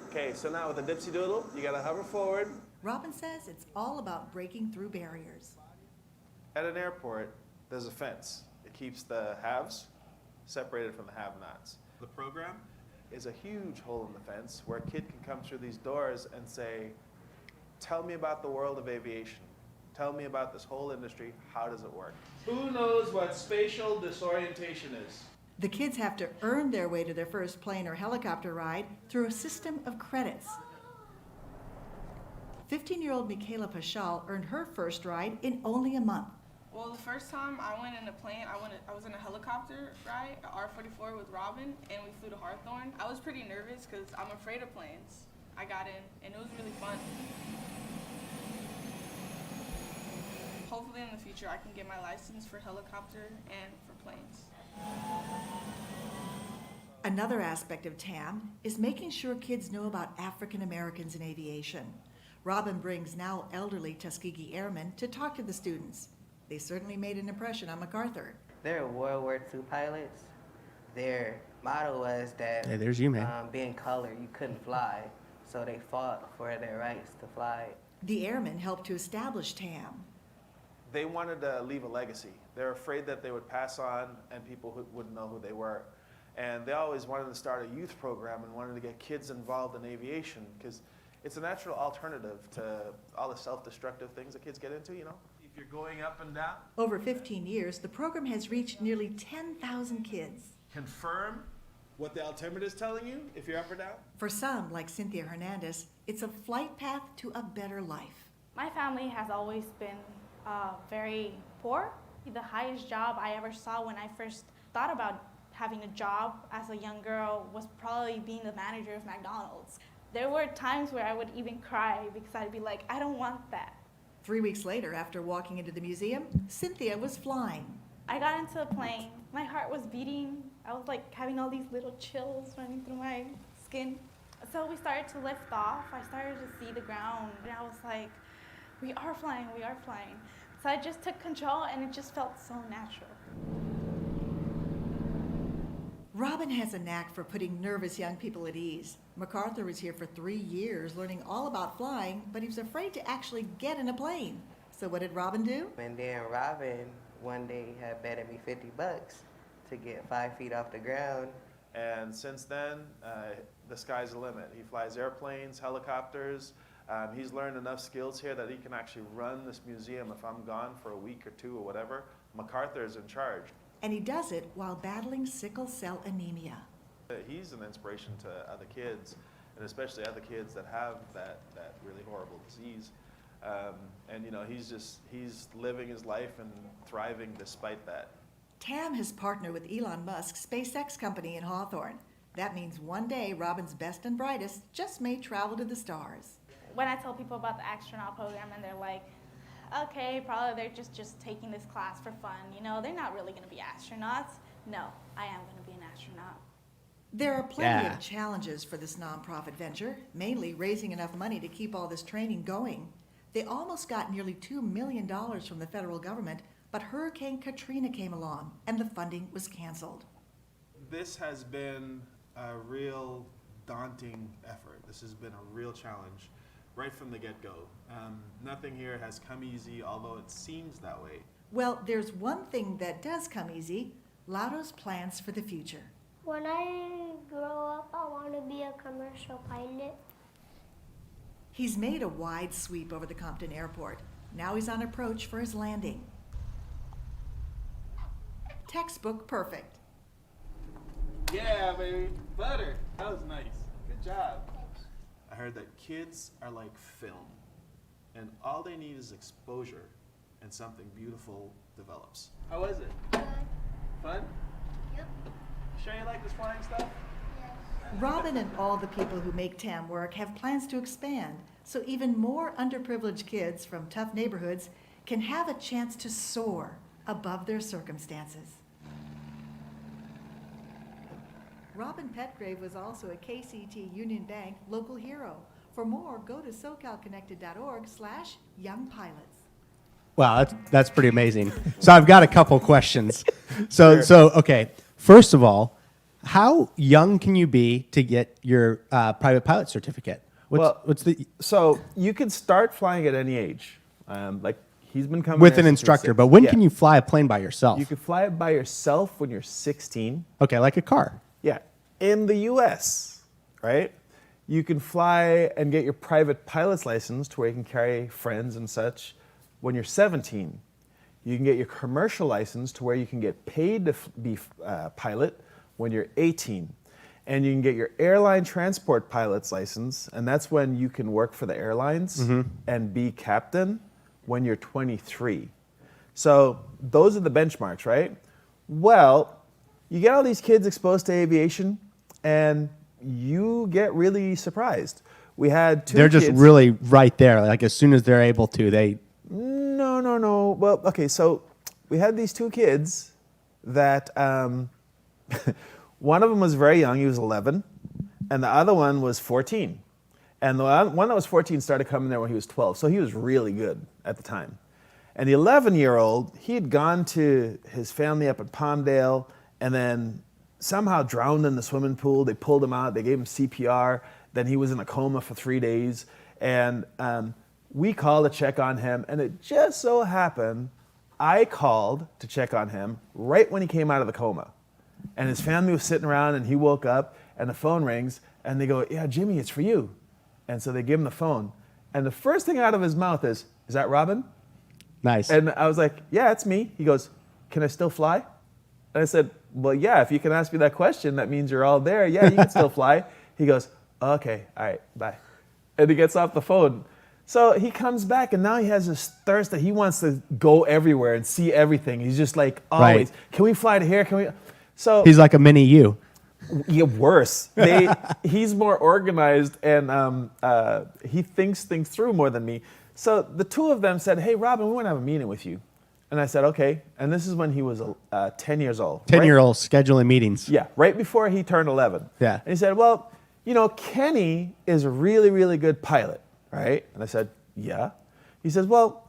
Okay, so now with the dipsy doodle, you gotta hover forward. Robin says it's all about breaking through barriers. At an airport, there's a fence. It keeps the haves separated from the have-nots. The program is a huge hole in the fence where a kid can come through these doors and say, tell me about the world of aviation. Tell me about this whole industry. How does it work? Who knows what spatial disorientation is? The kids have to earn their way to their first plane or helicopter ride through a system of credits. 15-year-old Michaela Pashal earned her first ride in only a month. Well, the first time I went in a plane, I was in a helicopter ride, a R-44 with Robin, and we flew to Hawthorne. I was pretty nervous because I'm afraid of planes. I got in, and it was really fun. Hopefully in the future I can get my license for helicopter and for planes. Another aspect of TAM is making sure kids know about African Americans in aviation. Robin brings now elderly Tuskegee Airmen to talk to the students. They certainly made an impression on MacArthur. They're World War II pilots. Their motto was that Hey, there's you, man. being colored, you couldn't fly. So they fought for their rights to fly. The airmen helped to establish TAM. They wanted to leave a legacy. They're afraid that they would pass on and people wouldn't know who they were. And they always wanted to start a youth program and wanted to get kids involved in aviation because it's a natural alternative to all the self-destructive things that kids get into, you know? If you're going up and down, Over 15 years, the program has reached nearly 10,000 kids. confirm what the altimeter is telling you if you're up or down. For some, like Cynthia Hernandez, it's a flight path to a better life. My family has always been very poor. The highest job I ever saw when I first thought about having a job as a young girl was probably being the manager of McDonald's. There were times where I would even cry because I'd be like, I don't want that. 3 weeks later, after walking into the museum, Cynthia was flying. I got into a plane. My heart was beating. I was like having all these little chills running through my skin. So we started to lift off. I started to see the ground, and I was like, we are flying, we are flying. So I just took control, and it just felt so natural. Robin has a knack for putting nervous young people at ease. MacArthur was here for 3 years learning all about flying, but he was afraid to actually get in a plane. So what did Robin do? And then Robin one day had betted me $50 to get 5 feet off the ground. And since then, the sky's the limit. He flies airplanes, helicopters. He's learned enough skills here that he can actually run this museum if I'm gone for a week or two or whatever. MacArthur is in charge. And he does it while battling sickle cell anemia. He's an inspiration to other kids, and especially other kids that have that really horrible disease. And you know, he's living his life and thriving despite that. TAM has partnered with Elon Musk's SpaceX company in Hawthorne. That means one day Robin's best and brightest just may travel to the stars. When I tell people about the astronaut program and they're like, okay, probably they're just taking this class for fun. You know, they're not really going to be astronauts. No, I am going to be an astronaut. There are plenty Yeah. of challenges for this nonprofit venture, mainly raising enough money to keep all this training going. They almost got nearly $2 million from the federal government, but Hurricane Katrina came along and the funding was canceled. This has been a real daunting effort. This has been a real challenge right from the get-go. Nothing here has come easy, although it seems that way. Well, there's one thing that does come easy, Laudo's plans for the future. When I grow up, I want to be a commercial pilot. He's made a wide sweep over the Compton airport. Now he's on approach for his landing. Textbook perfect. Yeah, baby. Butter. That was nice. Good job. I heard that kids are like film, and all they need is exposure, and something beautiful develops. How was it? Good. Fun? Yep. Sure you like this flying stuff? Yes. Robin and all the people who make TAM work have plans to expand, so even more underprivileged kids from tough neighborhoods can have a chance to soar above their circumstances. Robin Petgrave was also a KCT Union Bank local hero. For more, go to socalconnected.org/youngpilots. Wow, that's pretty amazing. So I've got a couple questions. So okay, first of all, how young can you be to get your private pilot certificate? What's the So you can start flying at any age. Like he's been coming with here an since he was instructor? 6. But when Yeah. can you fly a plane by yourself? You can fly it by yourself when you're 16. Okay, like a car. Yeah, in the U.S., right? You can fly and get your private pilot's license to where you can carry friends and such when you're 17. You can get your commercial license to where you can get paid to be a pilot when you're 18. And you can get your airline transport pilot's license, and that's when you can work for the airlines and be captain when you're 23. So those are the benchmarks, right? Well, you get all these kids exposed to aviation, and you get really surprised. We had two They're kids. just really right there. Like as soon as they're able to, they. No. Well, okay, so we had these two kids that one of them was very young, he was 11, and the other one was 14. And the one that was 14 started coming there when he was 12, so he was really good at the time. And the 11-year-old, he had gone to his family up in Palmdale and then somehow drowned in the swimming pool. They pulled him out, they gave him CPR, then he was in a coma for 3 days. And we called to check on him, and it just so happened I called to check on him right when he came out of the coma. And his family was sitting around, and he woke up, and the phone rings, and they go, "Yeah, Jimmy, it's for you." And so they give him the phone. And the first thing out of his mouth is that Robin? Nice. And I was like, "Yeah, it's me." He goes, "Can I still fly?" And I said, "Well, yeah, if you can ask me that question, that means you're all there. Yeah, you can still fly." He goes, "Okay, all right, bye." And he gets off the phone. So he comes back, and now he has this thirst that he wants to go everywhere and see everything. He's just like, always, Right. Can we fly to here? Can we? So He's like a mini you. yeah, worse. He's more organized, and he thinks things through more than me. So the two of them said, "Hey, Robin, we want to have a meeting with you." And I said, "Okay." And this is when he was 10 years old. 10-year-old scheduling meetings. Yeah, right before he turned 11. Yeah. And he said, "Well, you know, Kenny is a really, really good pilot, right?" And I said, "Yeah." He says, "Well,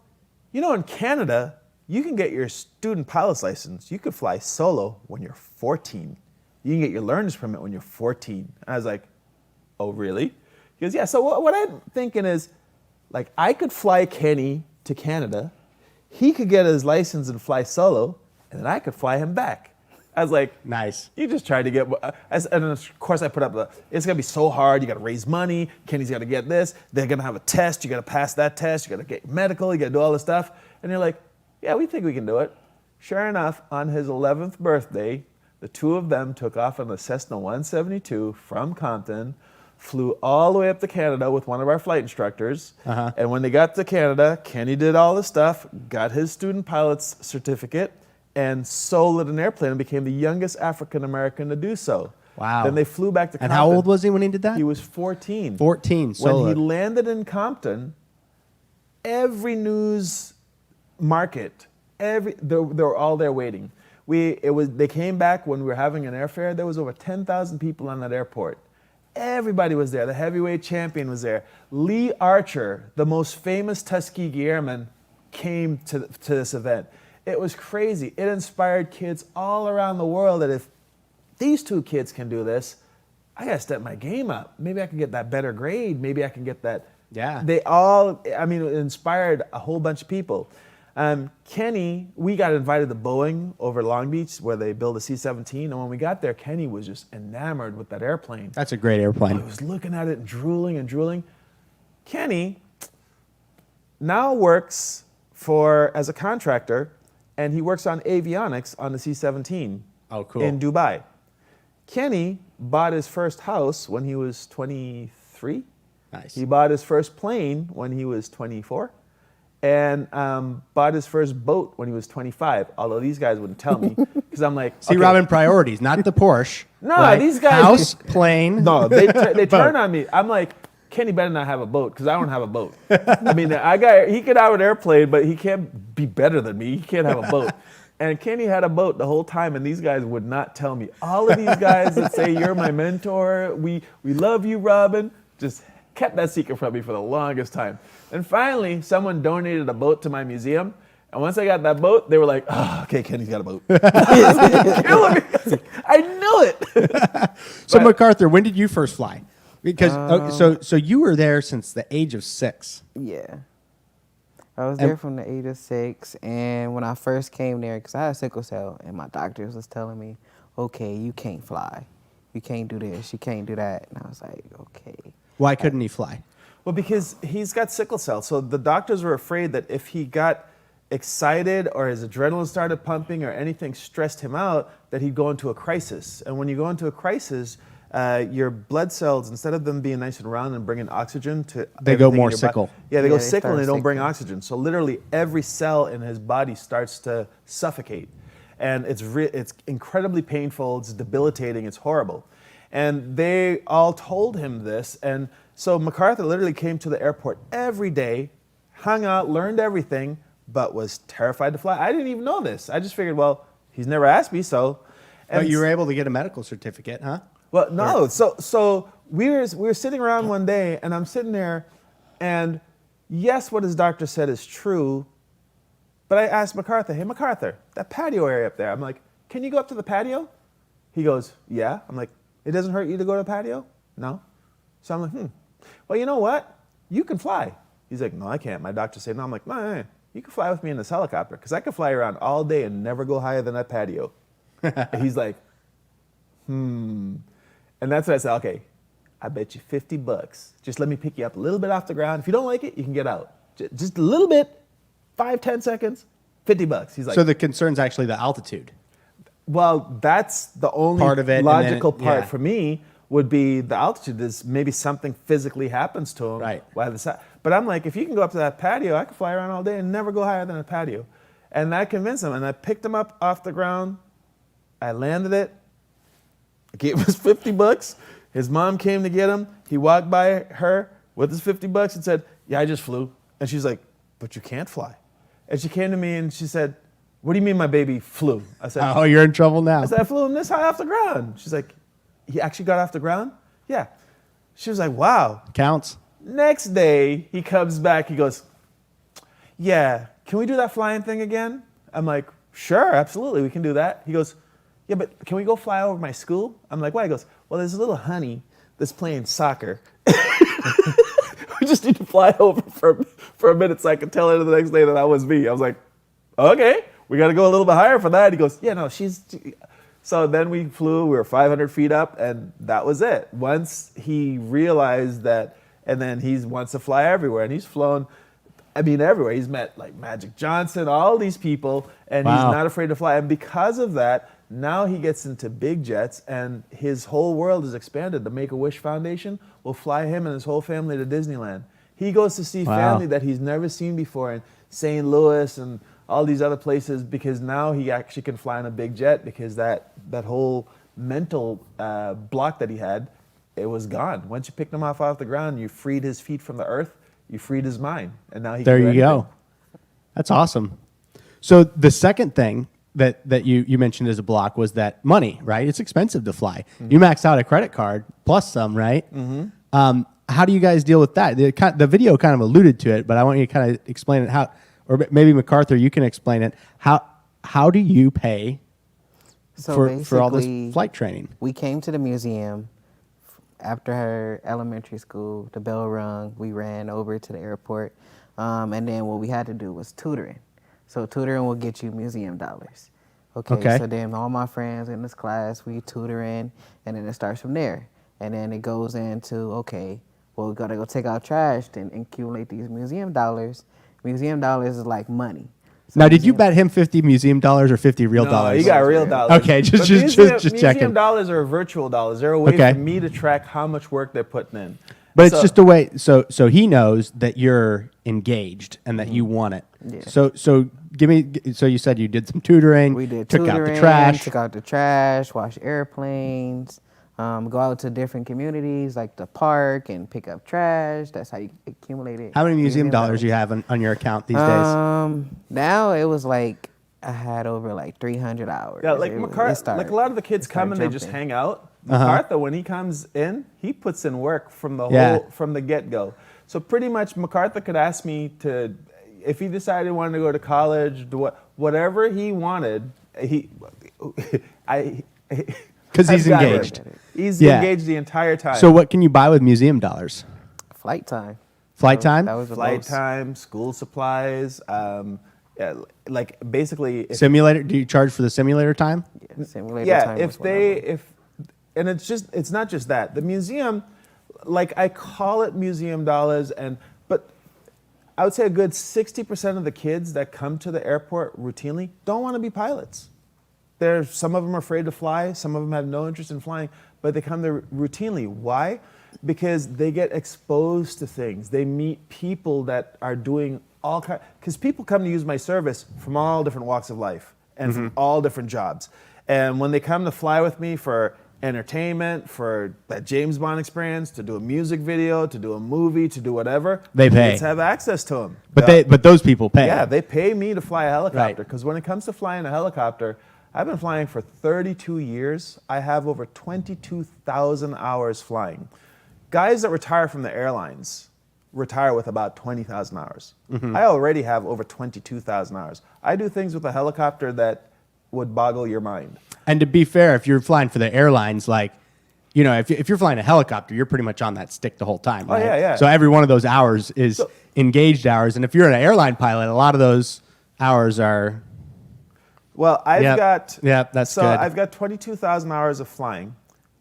you know, in Canada, you can get your student pilot's license. You could fly solo when you're 14. You can get your learner's permit when you're 14. And I was like, "Oh, really?" He goes, "Yeah." So what I'm thinking is, like, I could fly Kenny to Canada. He could get his license and fly solo, and then I could fly him back. I was like, Nice. You just tried to get, and of course I put up it's gonna be so hard. You gotta raise money. Kenny's gotta get this. They're gonna have a test. You gotta pass that test. You gotta get medical. You gotta do all this stuff. And you're like, "Yeah, we think we can do it." Sure enough, on his 11th birthday, the two of them took off on the Cessna 172 from Compton, flew all the way up to Canada with one of our flight instructors. And when they got to Canada, Kenny did all the stuff, got his student pilot's certificate, and soloed an airplane and became the youngest African American to do so. Wow. Then they flew back to And Compton. how old was he when he did that? He was 14. 14. When Solo. he landed in Compton, every news market, they were all there waiting. They came back when we were having an airfare. There was over 10,000 people on that airport. Everybody was there. The heavyweight champion was there. Lee Archer, the most famous Tuskegee Airman, came to this event. It was crazy. It inspired kids all around the world that if these two kids can do this, I gotta step my game up. Maybe I can get that better grade. Maybe I can get that. Yeah. It inspired a whole bunch of people. Kenny, we got invited to Boeing over Long Beach where they build a C-17. And when we got there, Kenny was just enamored with that airplane. That's a great airplane. I was looking at it and drooling. Kenny now works as a contractor, and he works on avionics on the C-17 Oh, cool. in Dubai. Kenny bought his first house when he was 23. Nice. He bought his first plane when he was 24. And bought his first boat when he was 25, although these guys wouldn't tell me, because I'm like, See, okay. Robin, priorities, not the Porsche. No, right? these guys- House, plane. No, they turn on me. I'm like, Kenny better not have a boat, because I don't have a boat. I mean, he could have an airplane, but he can't be better than me. He can't have a boat. And Kenny had a boat the whole time, and these guys would not tell me. All of these guys that say, "You're my mentor, we love you, Robin," just kept that secret from me for the longest time. And finally, someone donated a boat to my museum. And once I got that boat, they were like, "Oh, okay, Kenny's got a boat." Killing me. I knew it. So But- MacArthur, when did you first fly? Because so you were there since the age of 6. Yeah. I was And- there from the age of 6, and when I first came there, because I had sickle cell, and my doctors was telling me, "Okay, you can't fly. You can't do this. You can't do that." And I was like, "Okay." Why couldn't he fly? Well, because he's got sickle cell. So the doctors were afraid that if he got excited or his adrenaline started pumping or anything stressed him out, that he'd go into a crisis. And when you go into a crisis, your blood cells, instead of them being nice and round and bringing oxygen to They go everything in more your sickle. Yeah, they go Yeah, they sickle and they start don't bring sickling. oxygen. So literally every cell in his body starts to suffocate. And it's incredibly painful, it's debilitating, it's horrible. And they all told him this. And so MacArthur literally came to the airport every day, hung out, learned everything, but was terrified to fly. I didn't even know this. I just figured, well, he's never asked me, so. But you were able to get a medical certificate, huh? Well, no. So we were sitting around one day, and I'm sitting there, and yes, what his doctor said is true. But I asked MacArthur, hey, MacArthur, that patio area up there. I'm like, can you go up to the patio? He goes, yeah. I'm like, it doesn't hurt you to go to the patio? No. So I'm like, well, you know what? You can fly. He's like, no, I can't. My doctor said, no. I'm like, no, you can fly with me in this helicopter because I can fly around all day and never go higher than that patio. And he's like, And that's when I said, okay, I bet you $50. Just let me pick you up a little bit off the ground. If you don't like it, you can get out. Just a little bit, 5-10 seconds, $50. He's like, So the concern's actually the altitude. well, that's the only Part of it, and logical then part yeah. for me would be the altitude. Is maybe something physically happens to him. Right. But I'm like, if you can go up to that patio, I can fly around all day and never go higher than a patio. And that convinced him. And I picked him up off the ground. I landed it. I gave him his $50. His mom came to get him. He walked by her with his $50 and said, yeah, I just flew. And she's like, but you can't fly. And she came to me and she said, what do you mean my baby flew? I said, Oh, you're in trouble now. I said, I flew him this high off the ground. She's like, he actually got off the ground? Yeah. She was like, wow. Counts. Next day, he comes back. He goes, yeah, can we do that flying thing again? I'm like, sure, absolutely, we can do that. He goes, yeah, but can we go fly over my school? I'm like, why? He goes, well, there's a little honey that's playing soccer. We just need to fly over for a minute so I can tell her the next day that that was me. I was like, okay, we got to go a little bit higher for that. He goes, yeah, no, So then we flew, we were 500 feet up, and that was it. Once he realized that, and then he wants to fly everywhere, and he's flown, I mean, everywhere. He's met like Magic Johnson, all these people, and Wow. he's not afraid to fly. And because of that, now he gets into big jets, and his whole world is expanded. The Make-A-Wish Foundation will fly him and his whole family to Disneyland. He goes to see Wow. family that he's never seen before in St. Louis and all these other places, because now he actually can fly in a big jet, because that whole mental block that he had, it was gone. Once you picked him off the ground, you freed his feet from the earth, you freed his mind, and now he There can do you go. anything. That's awesome. So the second thing that you mentioned as a block was that money, right? It's expensive to fly. Mm-hmm. You maxed out a credit card plus some, right? How do you guys deal with that? The video kind of alluded to it, but I want you to kind of explain it how, or maybe MacArthur, you can explain it. How do you pay So for all basically, this flight training? We came to the museum after her elementary school. The bell rung. We ran over to the airport, and then what we had to do was tutoring. So tutoring will get you museum dollars. Okay. So then all my friends in this class, we tutoring, and then it starts from there. And then it goes into, okay, well, we gotta go take out trash and accumulate these museum dollars. Museum dollars is like money. So Now, did you museum- bet him 50 museum dollars or 50 real No, dollars? you got real dollars. Okay, But just museum checking. dollars are virtual dollars. They're a way Okay. for me to track how much work they're putting in. But it's So- just a way, so he knows that you're engaged and that you want it. Yeah. So give me. So you said you did some tutoring. We did took tutoring, out the trash. took out the trash, wash airplanes, go out to different communities like the park and pick up trash. That's how you accumulate it. How many museum dollars you have on your account these days? Now it was like I had over like 300 hours. Yeah, like It MacArthur, started- like a lot of the kids it started come and they just jumping. hang out. MacArthur, when he comes in, he puts in work from the Yeah. from the get-go. So pretty much MacArthur could ask me to, if he decided he wanted to go to college, do whatever he wanted, Because he's I've got him. engaged. He's Yeah. engaged the entire time. So what can you buy with museum dollars? Flight time. Flight time? That was the flight most. time, school supplies, yeah, like basically. If, Simulator? Do you charge for the simulator time? Yeah, simulator yeah, time if was one of them. and it's not just that. The museum, like I call it museum dollars, but I would say a good 60% of the kids that come to the airport routinely don't want to be pilots. some of them are afraid to fly, some of them have no interest in flying, but they come there routinely. Why? Because they get exposed to things. They meet people that are doing all kinds, because people come to use my service from all different walks of life and from all different jobs. And when they come to fly with me for entertainment, for that James Bond experience, to do a music video, to do a movie, to do whatever, They pay. kids have access to them. But those people pay. Yeah, they pay me to fly a helicopter, Right. because when it comes to flying a helicopter, I've been flying for 32 years. I have over 22,000 hours flying. Guys that retire from the airlines retire with about 20,000 hours. I already have over 22,000 hours. I do things with a helicopter that would boggle your mind. And to be fair, if you're flying for the airlines, like, if you're flying a helicopter, you're pretty much on that stick the whole time, right? yeah, yeah. So every one of those hours is engaged hours. And if you're an airline pilot, a lot of those hours are... Well, Yep. got Yep, that's so good. I've got 22,000 hours of flying,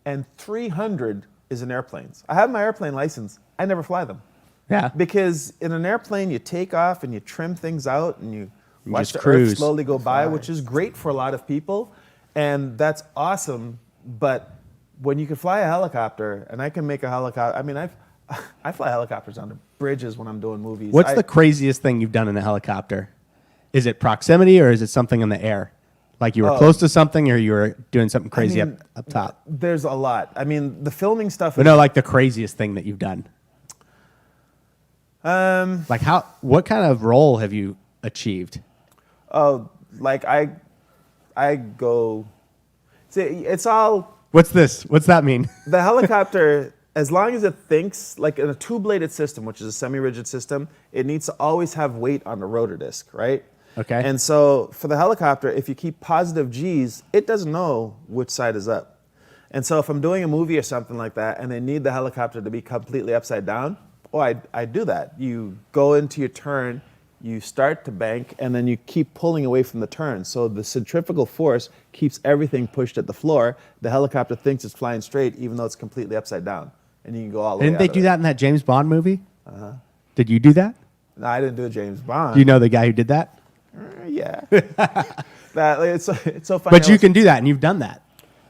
and 300 is in airplanes. I have my airplane license. I never fly them. Yeah. Because in an airplane, you take off and you trim things out and you watch just the cruise. Earth slowly go by, which is great for a lot of people, and that's awesome. But when you can fly a helicopter, and I can make a helicopter, I mean, I fly helicopters under bridges when I'm doing movies. What's the craziest thing you've done in a helicopter? Is it proximity or is it something in the air? Like you were close to something or you were doing something crazy mean, up top? There's a lot. I mean, the filming stuff. But no, like the craziest thing that you've done. Like what kind of role have you achieved? Oh, like I go. See, it's all What's this? What's that mean? the helicopter. As long as it thinks, like in a two-bladed system, which is a semi-rigid system, it needs to always have weight on the rotor disc, right? Okay. And so for the helicopter, if you keep positive G's, it doesn't know which side is up. And so if I'm doing a movie or something like that, and they need the helicopter to be completely upside down, I do that. You go into your turn, you start to bank, and then you keep pulling away from the turn. So the centrifugal force keeps everything pushed at the floor. The helicopter thinks it's flying straight, even though it's completely upside down. And you can go all the way Didn't they out of do it. that in that James Bond movie? Uh-huh. Did you do that? No, I didn't do a James Bond. Do you know the guy who did that? Yeah. It's so funny. But you can do that, and you've done that.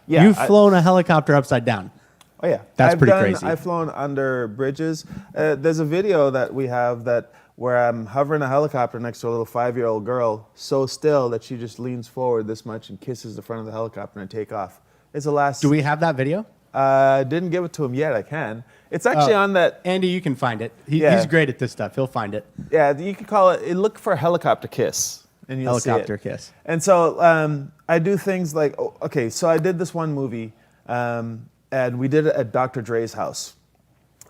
Yeah, You've flown a helicopter upside down. Oh yeah, That's pretty crazy. I've flown under bridges. There's a video that we have where I'm hovering a helicopter next to a little 5-year-old girl, so still that she just leans forward this much and kisses the front of the helicopter and I take off. It's the last. Do we have that video? Didn't give it to him yet. I can. It's actually on that. Andy, you can find it. Yeah. He's great at this stuff. He'll find it. Yeah, you could call it. Look for helicopter kiss, and you'll Helicopter see it. kiss. And so I do things like, okay, so I did this one movie, and we did it at Dr. Dre's house,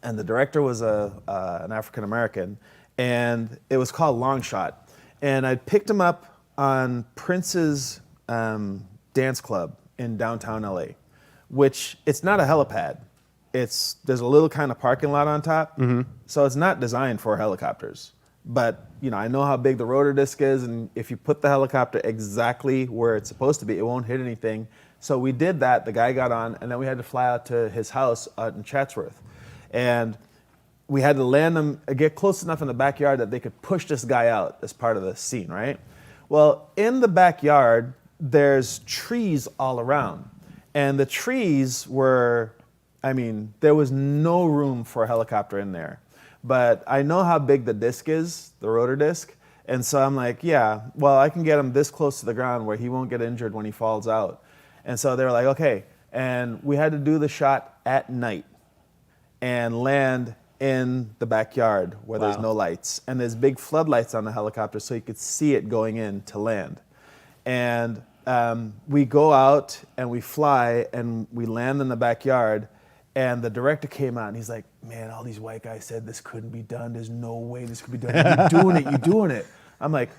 and the director was an African American, and it was called Long Shot, and I picked him up on Prince's dance club in downtown LA, which it's not a helipad. There's a little kind of parking lot on top, so it's not designed for helicopters. But I know how big the rotor disc is, and if you put the helicopter exactly where it's supposed to be, it won't hit anything. So we did that. The guy got on, and then we had to fly out to his house out in Chatsworth, and we had to land them, get close enough in the backyard that they could push this guy out as part of the scene, right? Well, in the backyard, there's trees all around, and the trees were, there was no room for a helicopter in there. But I know how big the disc is, the rotor disc, and so I'm like, yeah, well, I can get him this close to the ground where he won't get injured when he falls out. And so they were like, okay, and we had to do the shot at night and land in the backyard where there's no lights. And there's big floodlights on the helicopter so you could see it going in to land. And we go out and we fly and we land in the backyard, and the director came out and he's like, man, all these white guys said this couldn't be done. There's no way this could be done. You're doing it. I'm like,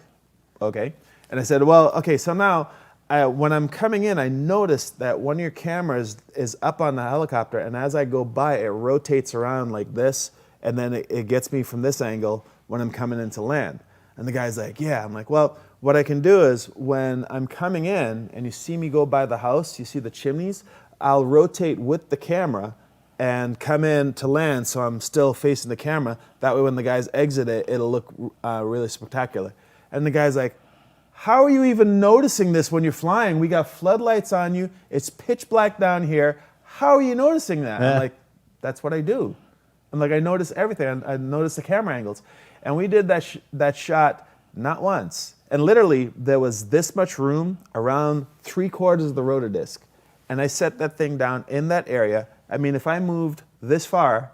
okay. And I said, well, okay, so now when I'm coming in, I noticed that one of your cameras is up on the helicopter, and as I go by, it rotates around like this, and then it gets me from this angle when I'm coming in to land. And the guy's like, yeah. I'm like, well, what I can do is when I'm coming in and you see me go by the house, you see the chimneys, I'll rotate with the camera and come in to land so I'm still facing the camera. That way when the guys exit it, it'll look really spectacular. And the guy's like, how are you even noticing this when you're flying? We got floodlights on you. It's pitch black down here. How are you noticing that? I'm like, that's what I do. I'm like, I notice everything. I notice the camera angles. And we did that shot not once. And literally, there was this much room around 3/4 of the rotor disc. And I set that thing down in that area. I mean, if I moved this far,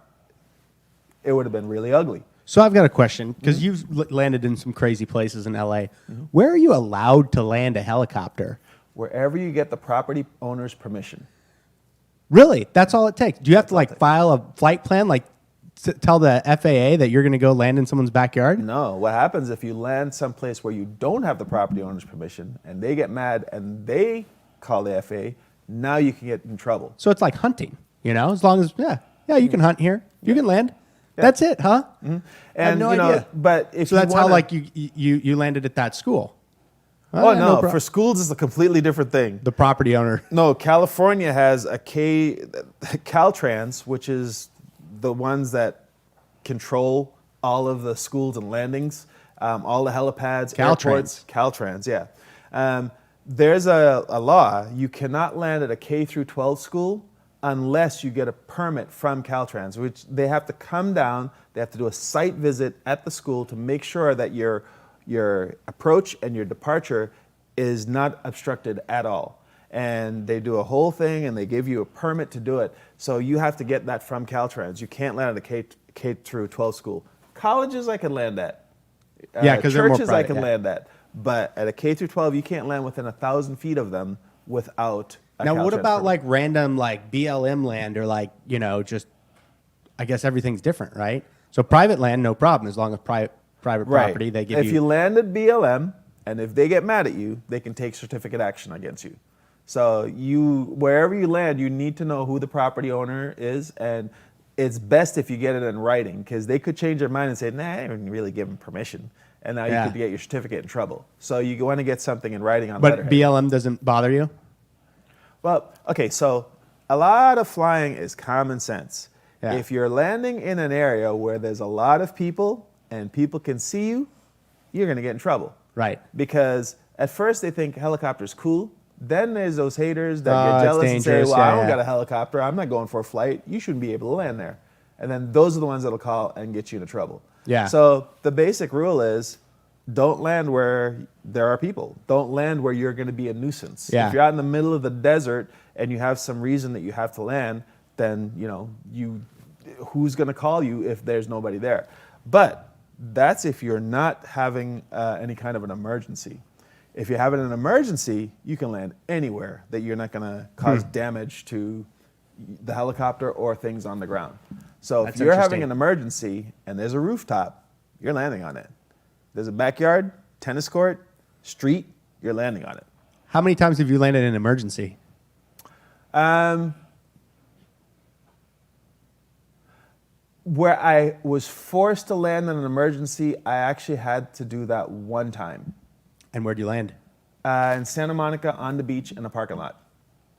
it would have been really ugly. So I've got a question, because you've landed in some crazy places in LA. Where are you allowed to land a helicopter? Wherever you get the property owner's permission. Really? That's all it takes? Do you have to like file a flight plan, like tell the FAA that you're going to go land in someone's backyard? No. What happens if you land someplace where you don't have the property owner's permission and they get mad and they call the FAA, now you can get in trouble. So it's like hunting, you know, as long as, you can hunt here. You can land. That's it, huh? And I had no idea. But if So that's how wanna, like you landed at that school. Oh, yeah, no. For schools, it's a completely different thing. The property owner. No, California has a Caltrans, which is the ones that control all of the schools and landings, all the helipads, airports. Caltrans, yeah. There's a law. You cannot land at a K through 12 school unless you get a permit from Caltrans, which they have to come down. They have to do a site visit at the school to make sure that your approach and your departure is not obstructed at all. And they do a whole thing and they give you a permit to do it. So you have to get that from Caltrans. You can't land at a K through 12 school. Colleges I can land at. Because they're more churches private, I can land at. But at a K through 12, you can't land within 1,000 feet of them without a Now, what Caltrans about permit. like random like BLM land or like, you know, just, I guess everything's different, right? So private land, no problem, as long as private property, they give If you land at BLM, and if they get mad at you, they can take certificate action against you. So wherever you land, you need to know who the property owner is, and it's best if you get it in writing, because they could change their mind and say, nah, I didn't really give them permission. And now you could get your certificate in trouble. So you want to get something in writing on But letterhead. BLM doesn't bother you? Well, okay, so a lot of flying is common sense. Yeah. If you're landing in an area where there's a lot of people and people can see you, you're going to get in trouble. Right. Because at first they think helicopter's cool. Then there's those haters that Oh, get it's jealous and say, dangerous. well, Yeah, I don't yeah. got a helicopter. I'm not going for a flight. You shouldn't be able to land there. And then those are the ones that'll call and get you into trouble. Yeah. So the basic rule is don't land where there are people. Don't land where you're going to be a nuisance. Yeah. If you're out in the middle of the desert and you have some reason that you have to land, then who's going to call you if there's nobody there? But that's if you're not having any kind of an emergency. If you're having an emergency, you can land anywhere that you're not going to cause damage to the helicopter or things on the ground. So That's if you're having interesting. an emergency and there's a rooftop, you're landing on it. There's a backyard, tennis court, street, you're landing on it. How many times have you landed in an emergency? Where I was forced to land in an emergency, I actually had to do that one time. And where'd you land? In Santa Monica on the beach in a parking lot.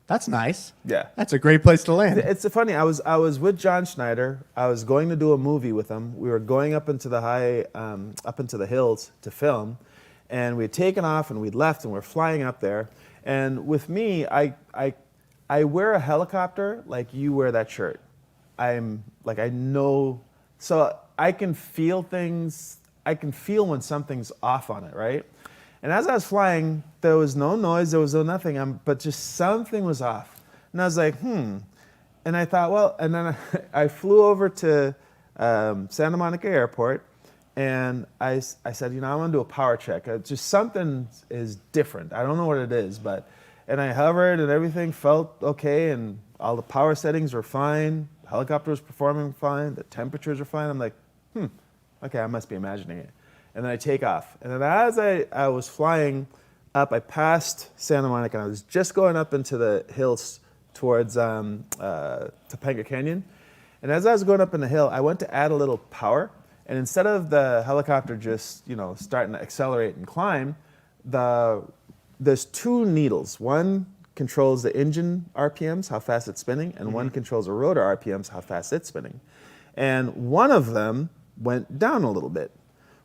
That's nice. Yeah. That's a great place to land. It's funny. I was with John Schneider. I was going to do a movie with him. We were going up into the hills to film, and we had taken off and we'd left and we're flying up there. And with me, I wear a helicopter like you wear that shirt. I know, so I can feel things. I can feel when something's off on it, right? And as I was flying, there was no noise, there was no nothing, but just something was off. And I was like, And I thought, well, and then I flew over to Santa Monica Airport, and I said, I want to do a power check. Just something is different. I don't know what it is, and I hovered, and everything felt okay, and all the power settings were fine. The helicopter was performing fine. The temperatures were fine. I'm like, okay, I must be imagining it. And then I take off. And then as I was flying up, I passed Santa Monica, and I was just going up into the hills towards Topanga Canyon. And as I was going up in the hill, I went to add a little power. And instead of the helicopter just, starting to accelerate and climb, there's two needles. One controls the engine RPMs, how fast it's spinning, and one controls the rotor RPMs, how fast it's spinning. And one of them went down a little bit,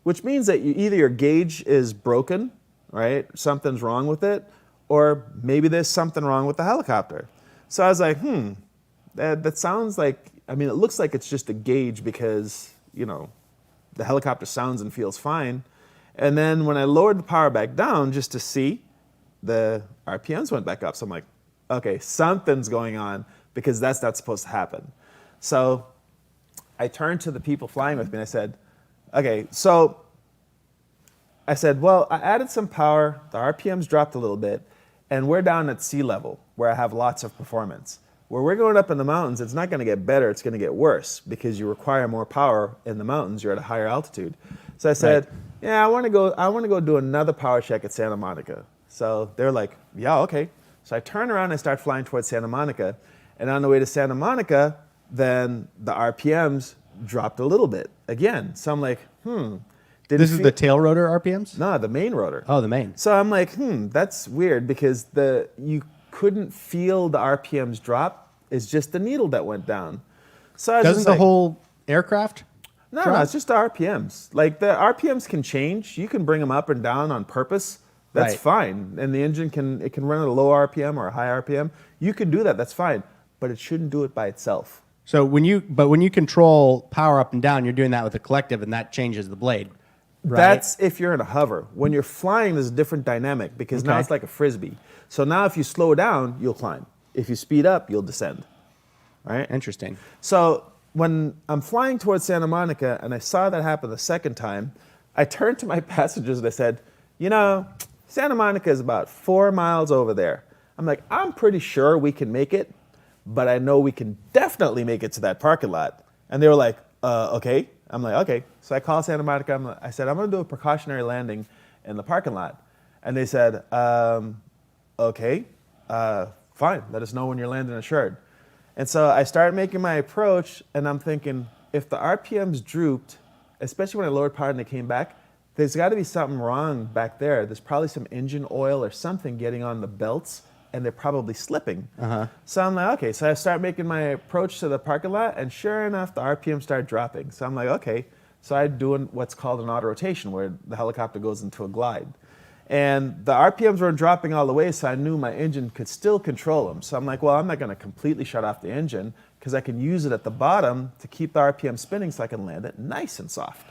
which means that either your gauge is broken, right? Something's wrong with it, or maybe there's something wrong with the helicopter. So I was like, that sounds like, I mean, it looks like it's just a gauge because, the helicopter sounds and feels fine. And then when I lowered the power back down just to see, the RPMs went back up. So I'm like, okay, something's going on because that's not supposed to happen. So I turned to the people flying with me and I said, okay, so I said, well, I added some power, the RPMs dropped a little bit, and we're down at sea level where I have lots of performance. Where we're going up in the mountains, it's not going to get better, it's going to get worse because you require more power in the mountains, you're at a higher altitude. So I said, yeah, I want to go do another power check at Santa Monica. So they're like, yeah, okay. So I turn around and I start flying towards Santa Monica, and on the way to Santa Monica, then the RPMs dropped a little bit again. So I'm like, This is the tail rotor RPMs? No, the main rotor. Oh, the main. So I'm like, that's weird because you couldn't feel the RPMs drop. It's just the needle that went down. So I was Doesn't just the like, whole aircraft? No, it's just the RPMs. Like the RPMs can change. You can bring them up and down on purpose. That's Right. fine. And the engine can run at a low RPM or a high RPM. You can do that. That's fine. But it shouldn't do it by itself. So when you control power up and down, you're doing that with a collective, and that changes the blade. Right? That's if you're in a hover. When you're flying, there's a different dynamic because now Okay. it's like a frisbee. So now if you slow down, you'll climb. If you speed up, you'll descend. Right? Interesting. So when I'm flying towards Santa Monica and I saw that happen the second time, I turned to my passengers and I said, Santa Monica is about 4 miles over there. I'm like, I'm pretty sure we can make it, but I know we can definitely make it to that parking lot. And they were like, okay. I'm like, okay. So I called Santa Monica. I said, I'm going to do a precautionary landing in the parking lot. And they said, okay, fine. Let us know when you're landing assured. And so I started making my approach, and I'm thinking, if the RPMs drooped, especially when I lowered power and they came back, there's got to be something wrong back there. There's probably some engine oil or something getting on the belts, and they're probably slipping. So I'm like, okay. So I start making my approach to the parking lot, and sure enough, the RPM start dropping. So I'm like, okay. So I'm doing what's called an auto rotation, where the helicopter goes into a glide. And the RPMs weren't dropping all the way, so I knew my engine could still control them. So I'm like, well, I'm not going to completely shut off the engine because I can use it at the bottom to keep the RPM spinning so I can land it nice and soft.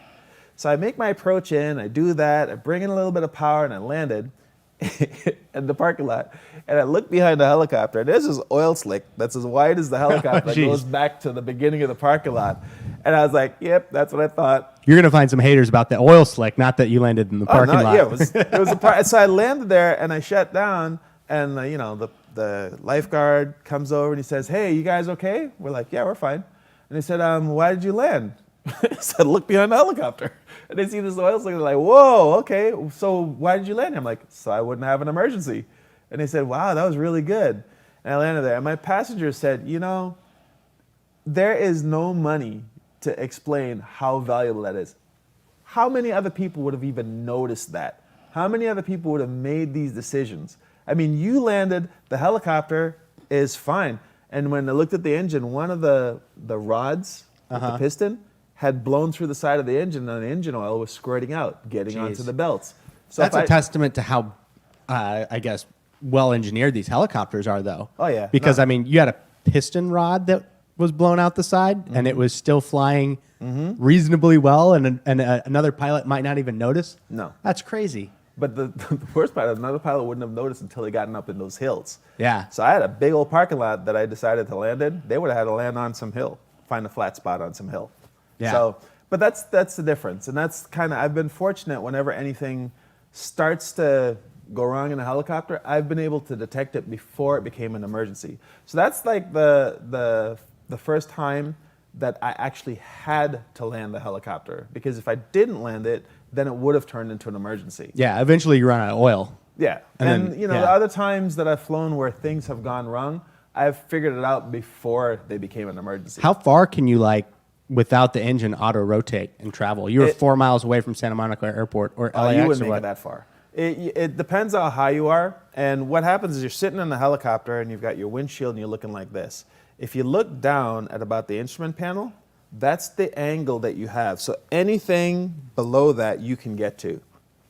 So I make my approach in, I do that, I bring in a little bit of power, and I landed in the parking lot. And I look behind the helicopter, and there's this oil slick that's as wide as the helicopter that goes back to the beginning of the parking lot. And I was like, yep, that's what I thought. You're going to find some haters about the oil slick, not that you landed in the parking lot. Yeah, it was a part. So I landed there and I shut down, and the lifeguard comes over and he says, "Hey, you guys okay?" We're like, "Yeah, we're fine." And he said, "Why did you land?" I said, "Look behind the helicopter." And they see this oil slick. They're like, "Whoa, okay. So why did you land here?" I'm like, "So I wouldn't have an emergency." And they said, "Wow, that was really good." And I landed there. And my passenger said, there is no money to explain how valuable that is. How many other people would have even noticed that? How many other people would have made these decisions? I mean, you landed, the helicopter is fine. And when I looked at the engine, one of the rods with the piston had blown through the side of the engine, and the engine oil was squirting out, getting onto the belts. So That's a testament to how, I guess, well engineered these helicopters are, though. Oh, yeah. Because, I mean, you had a piston rod that was blown out the side, and it was still flying reasonably well, and another pilot might not even notice. No. That's crazy. But the worst part is another pilot wouldn't have noticed until they gotten up in those hills. Yeah. So I had a big old parking lot that I decided to land in. They would have had to land on some hill, find a flat spot on some hill. Yeah. So, but that's the difference. And that's kind of, I've been fortunate whenever anything starts to go wrong in a helicopter, I've been able to detect it before it became an emergency. So that's like the first time that I actually had to land the helicopter, because if I didn't land it, then it would have turned into an emergency. Yeah, eventually you run out of oil. Yeah. And And, then- the other times that I've flown where things have gone wrong, I've figured it out before they became an emergency. How far can you, without the engine, auto-rotate and travel? You were 4 miles away from Santa Monica Airport or LAX You or wouldn't make what? it that far. It depends on how high you are. And what happens is you're sitting in the helicopter and you've got your windshield and you're looking like this. If you look down at about the instrument panel, that's the angle that you have. So anything below that you can get to.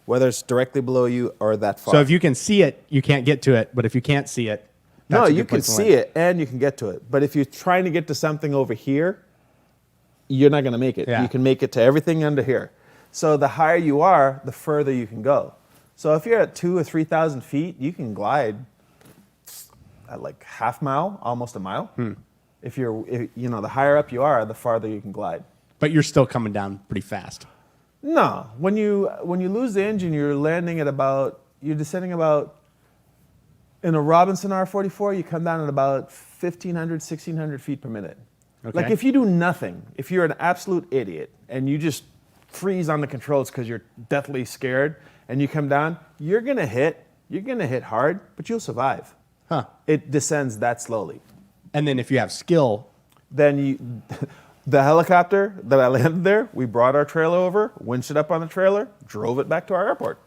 whether it's directly below you or that far. So if you can see it, you can't get to it. But if you can't see it, no, that's a you good can place to see land. it and you can get to it. But if you're trying to get to something over here, you're not going to make it. Yeah. You can make it to everything under here. So the higher you are, the further you can go. So if you're at 2,000 or 3,000 feet, you can glide at like half mile, almost a mile. If the higher up you are, the farther you can glide. But you're still coming down pretty fast. No, when you lose the engine, you're descending about, in a Robinson R44, you come down at about 1,500, 1,600 feet per minute. Okay. Like if you do nothing, if you're an absolute idiot and you just freeze on the controls because you're deathly scared and you come down, you're gonna hit hard, but you'll survive. Huh. It descends that slowly. And then if you have skill, Then the helicopter that I landed there, we brought our trailer over, winched it up on the trailer, drove it back to our airport.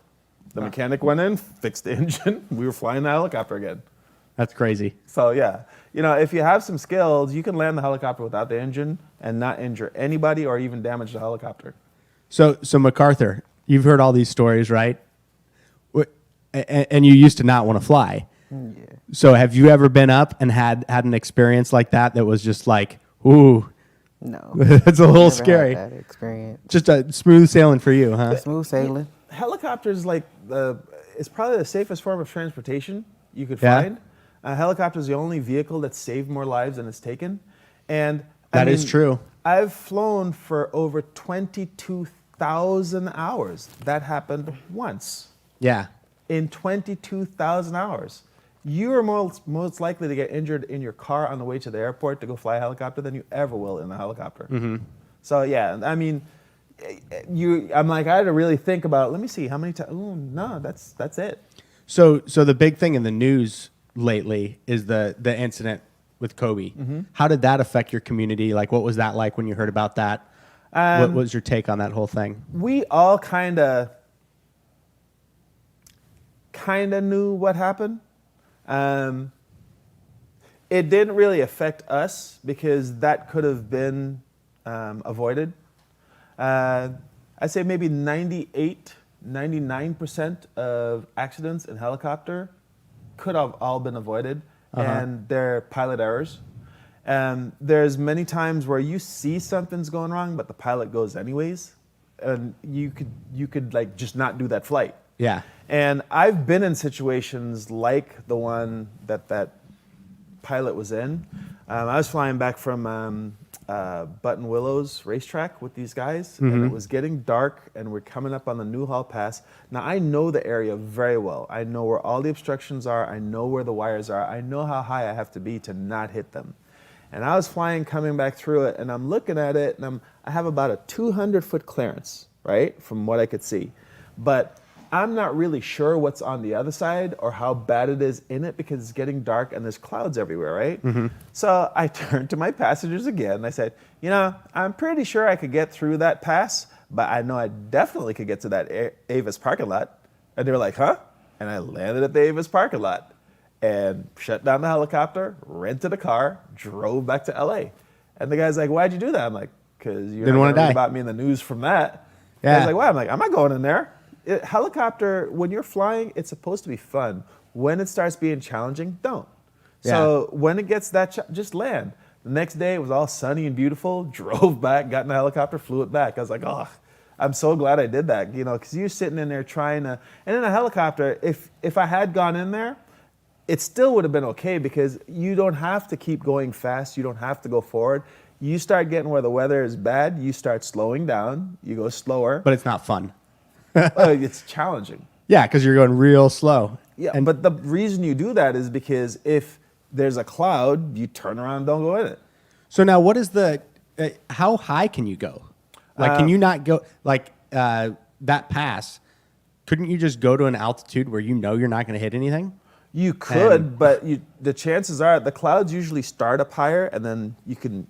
The mechanic went in, fixed the engine. We were flying the helicopter again. that's crazy. So yeah, if you have some skills, you can land the helicopter without the engine and not injure anybody or even damage the helicopter. So MacArthur, you've heard all these stories, right? And you used to not want to fly. Yeah. So have you ever been up and had an experience like that was just like, ooh, No. it's a little Never scary. had that experience. Just a smooth sailing for you, huh? Smooth sailing. Helicopters it's probably the safest form of transportation you could Yeah. find. A helicopter is the only vehicle that's saved more lives than it's taken, and That is true. I've flown for over 22,000 hours. That happened once. Yeah. In 22,000 hours. You are most likely to get injured in your car on the way to the airport to go fly a helicopter than you ever will in a helicopter. So yeah, I mean, I'm like, I had to really think about, let me see, how many times, oh, no, that's it. So the big thing in the news lately is the incident with Kobe. How did that affect your community? Like, what was that like when you heard about that? What was your take on that whole thing? We all kind of knew what happened. It didn't really affect us because that could have been avoided. I'd say maybe 99% of accidents in helicopter could have all been avoided, and they're pilot errors. There's many times where you see something's going wrong, but the pilot goes anyways, and you could like just not do that flight. Yeah. And I've been in situations like the one that pilot was in. I was flying back from Button Willows racetrack with these guys, and it was getting dark, and we're coming up on the Newhall Pass. Now, I know the area very well. I know where all the obstructions are. I know where the wires are. I know how high I have to be to not hit them. And I was flying, coming back through it, and I'm looking at it, and I have about a 200-foot clearance, right, from what I could see. But I'm not really sure what's on the other side or how bad it is in it because it's getting dark and there's clouds everywhere, right? So I turned to my passengers again and I said, I'm pretty sure I could get through that pass, but I know I definitely could get to that Avis parking lot. And they were like, huh? And I landed at the Avis parking lot and shut down the helicopter, rented a car, drove back to LA. And the guy's like, why'd you do that? I'm like, because you're Didn't not wanna going to read die. about me in the news from that. Yeah. I was like, why? I'm like, I'm not going in there. Helicopter, when you're flying, it's supposed to be fun. When it starts being challenging, don't. So when it gets just land. The next day, it was all sunny and beautiful. Drove back, got in the helicopter, flew it back. I was like, oh, I'm so glad I did that, because you're sitting in there trying to. And in a helicopter, if I had gone in there, it still would have been okay because you don't have to keep going fast. You don't have to go forward. You start getting where the weather is bad, you start slowing down. You go slower. But it's not fun. It's challenging. Yeah, because you're going real slow. Yeah, but the reason you do that is because if there's a cloud, you turn around and don't go in it. So now what is how high can you go? Like, can you not go, that pass, couldn't you just go to an altitude where you're not going to hit anything? You could, but the chances are the clouds usually start up higher, and then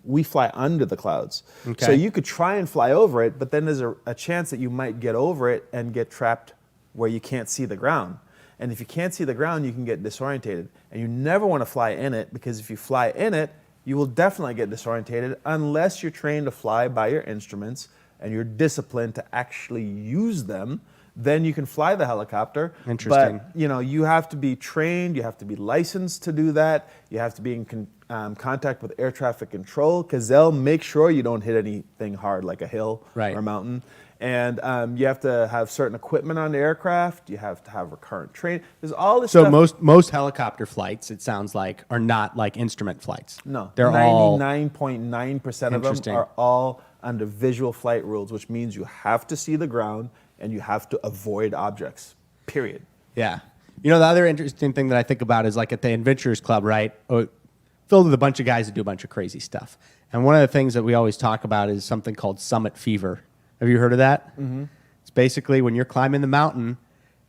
we fly under the clouds. Okay. So you could try and fly over it, but then there's a chance that you might get over it and get trapped where you can't see the ground. And if you can't see the ground, you can get disorientated. And you never want to fly in it, because if you fly in it, you will definitely get disorientated unless you're trained to fly by your instruments and you're disciplined to actually use them. then you can fly the helicopter. Interesting. But, you have to be trained, you have to be licensed to do that, you have to be in contact with air traffic control, because they'll make sure you don't hit anything hard like a hill Right. or a mountain. And you have to have certain equipment on the aircraft, you have to have recurrent training. There's all this So stuff. most helicopter flights, it sounds like, are not like instrument flights. No, They're all 99.9% of them Interesting. are all under visual flight rules, which means you have to see the ground and you have to avoid objects, period. Yeah. The other interesting thing that I think about is like at the Adventurers Club, right? Filled with a bunch of guys that do a bunch of crazy stuff. And one of the things that we always talk about is something called summit fever. Have you heard of that? Mm-hmm. It's basically when you're climbing the mountain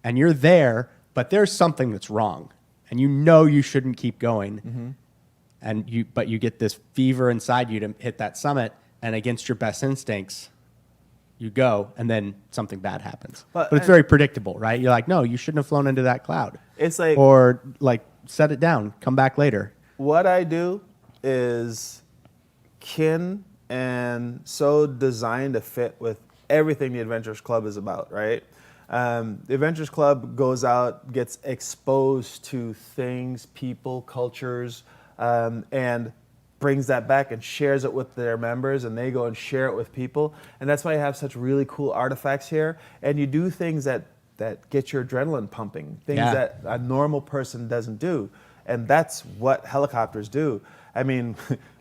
and you're there, but there's something that's wrong. And you shouldn't keep going. Mm-hmm. But you get this fever inside you to hit that summit, and against your best instincts, you go, and then something bad happens. But it's very predictable, right? You're like, no, you shouldn't have flown into that cloud. It's like, or like, set it down, come back later. what I do is kin and so designed to fit with everything the Adventurers Club is about, right? The Adventurers Club goes out, gets exposed to things, people, cultures, and brings that back and shares it with their members, and they go and share it with people. And that's why you have such really cool artifacts here. And you do things that get your adrenaline pumping, things that a normal person doesn't do. And that's what helicopters do. I mean,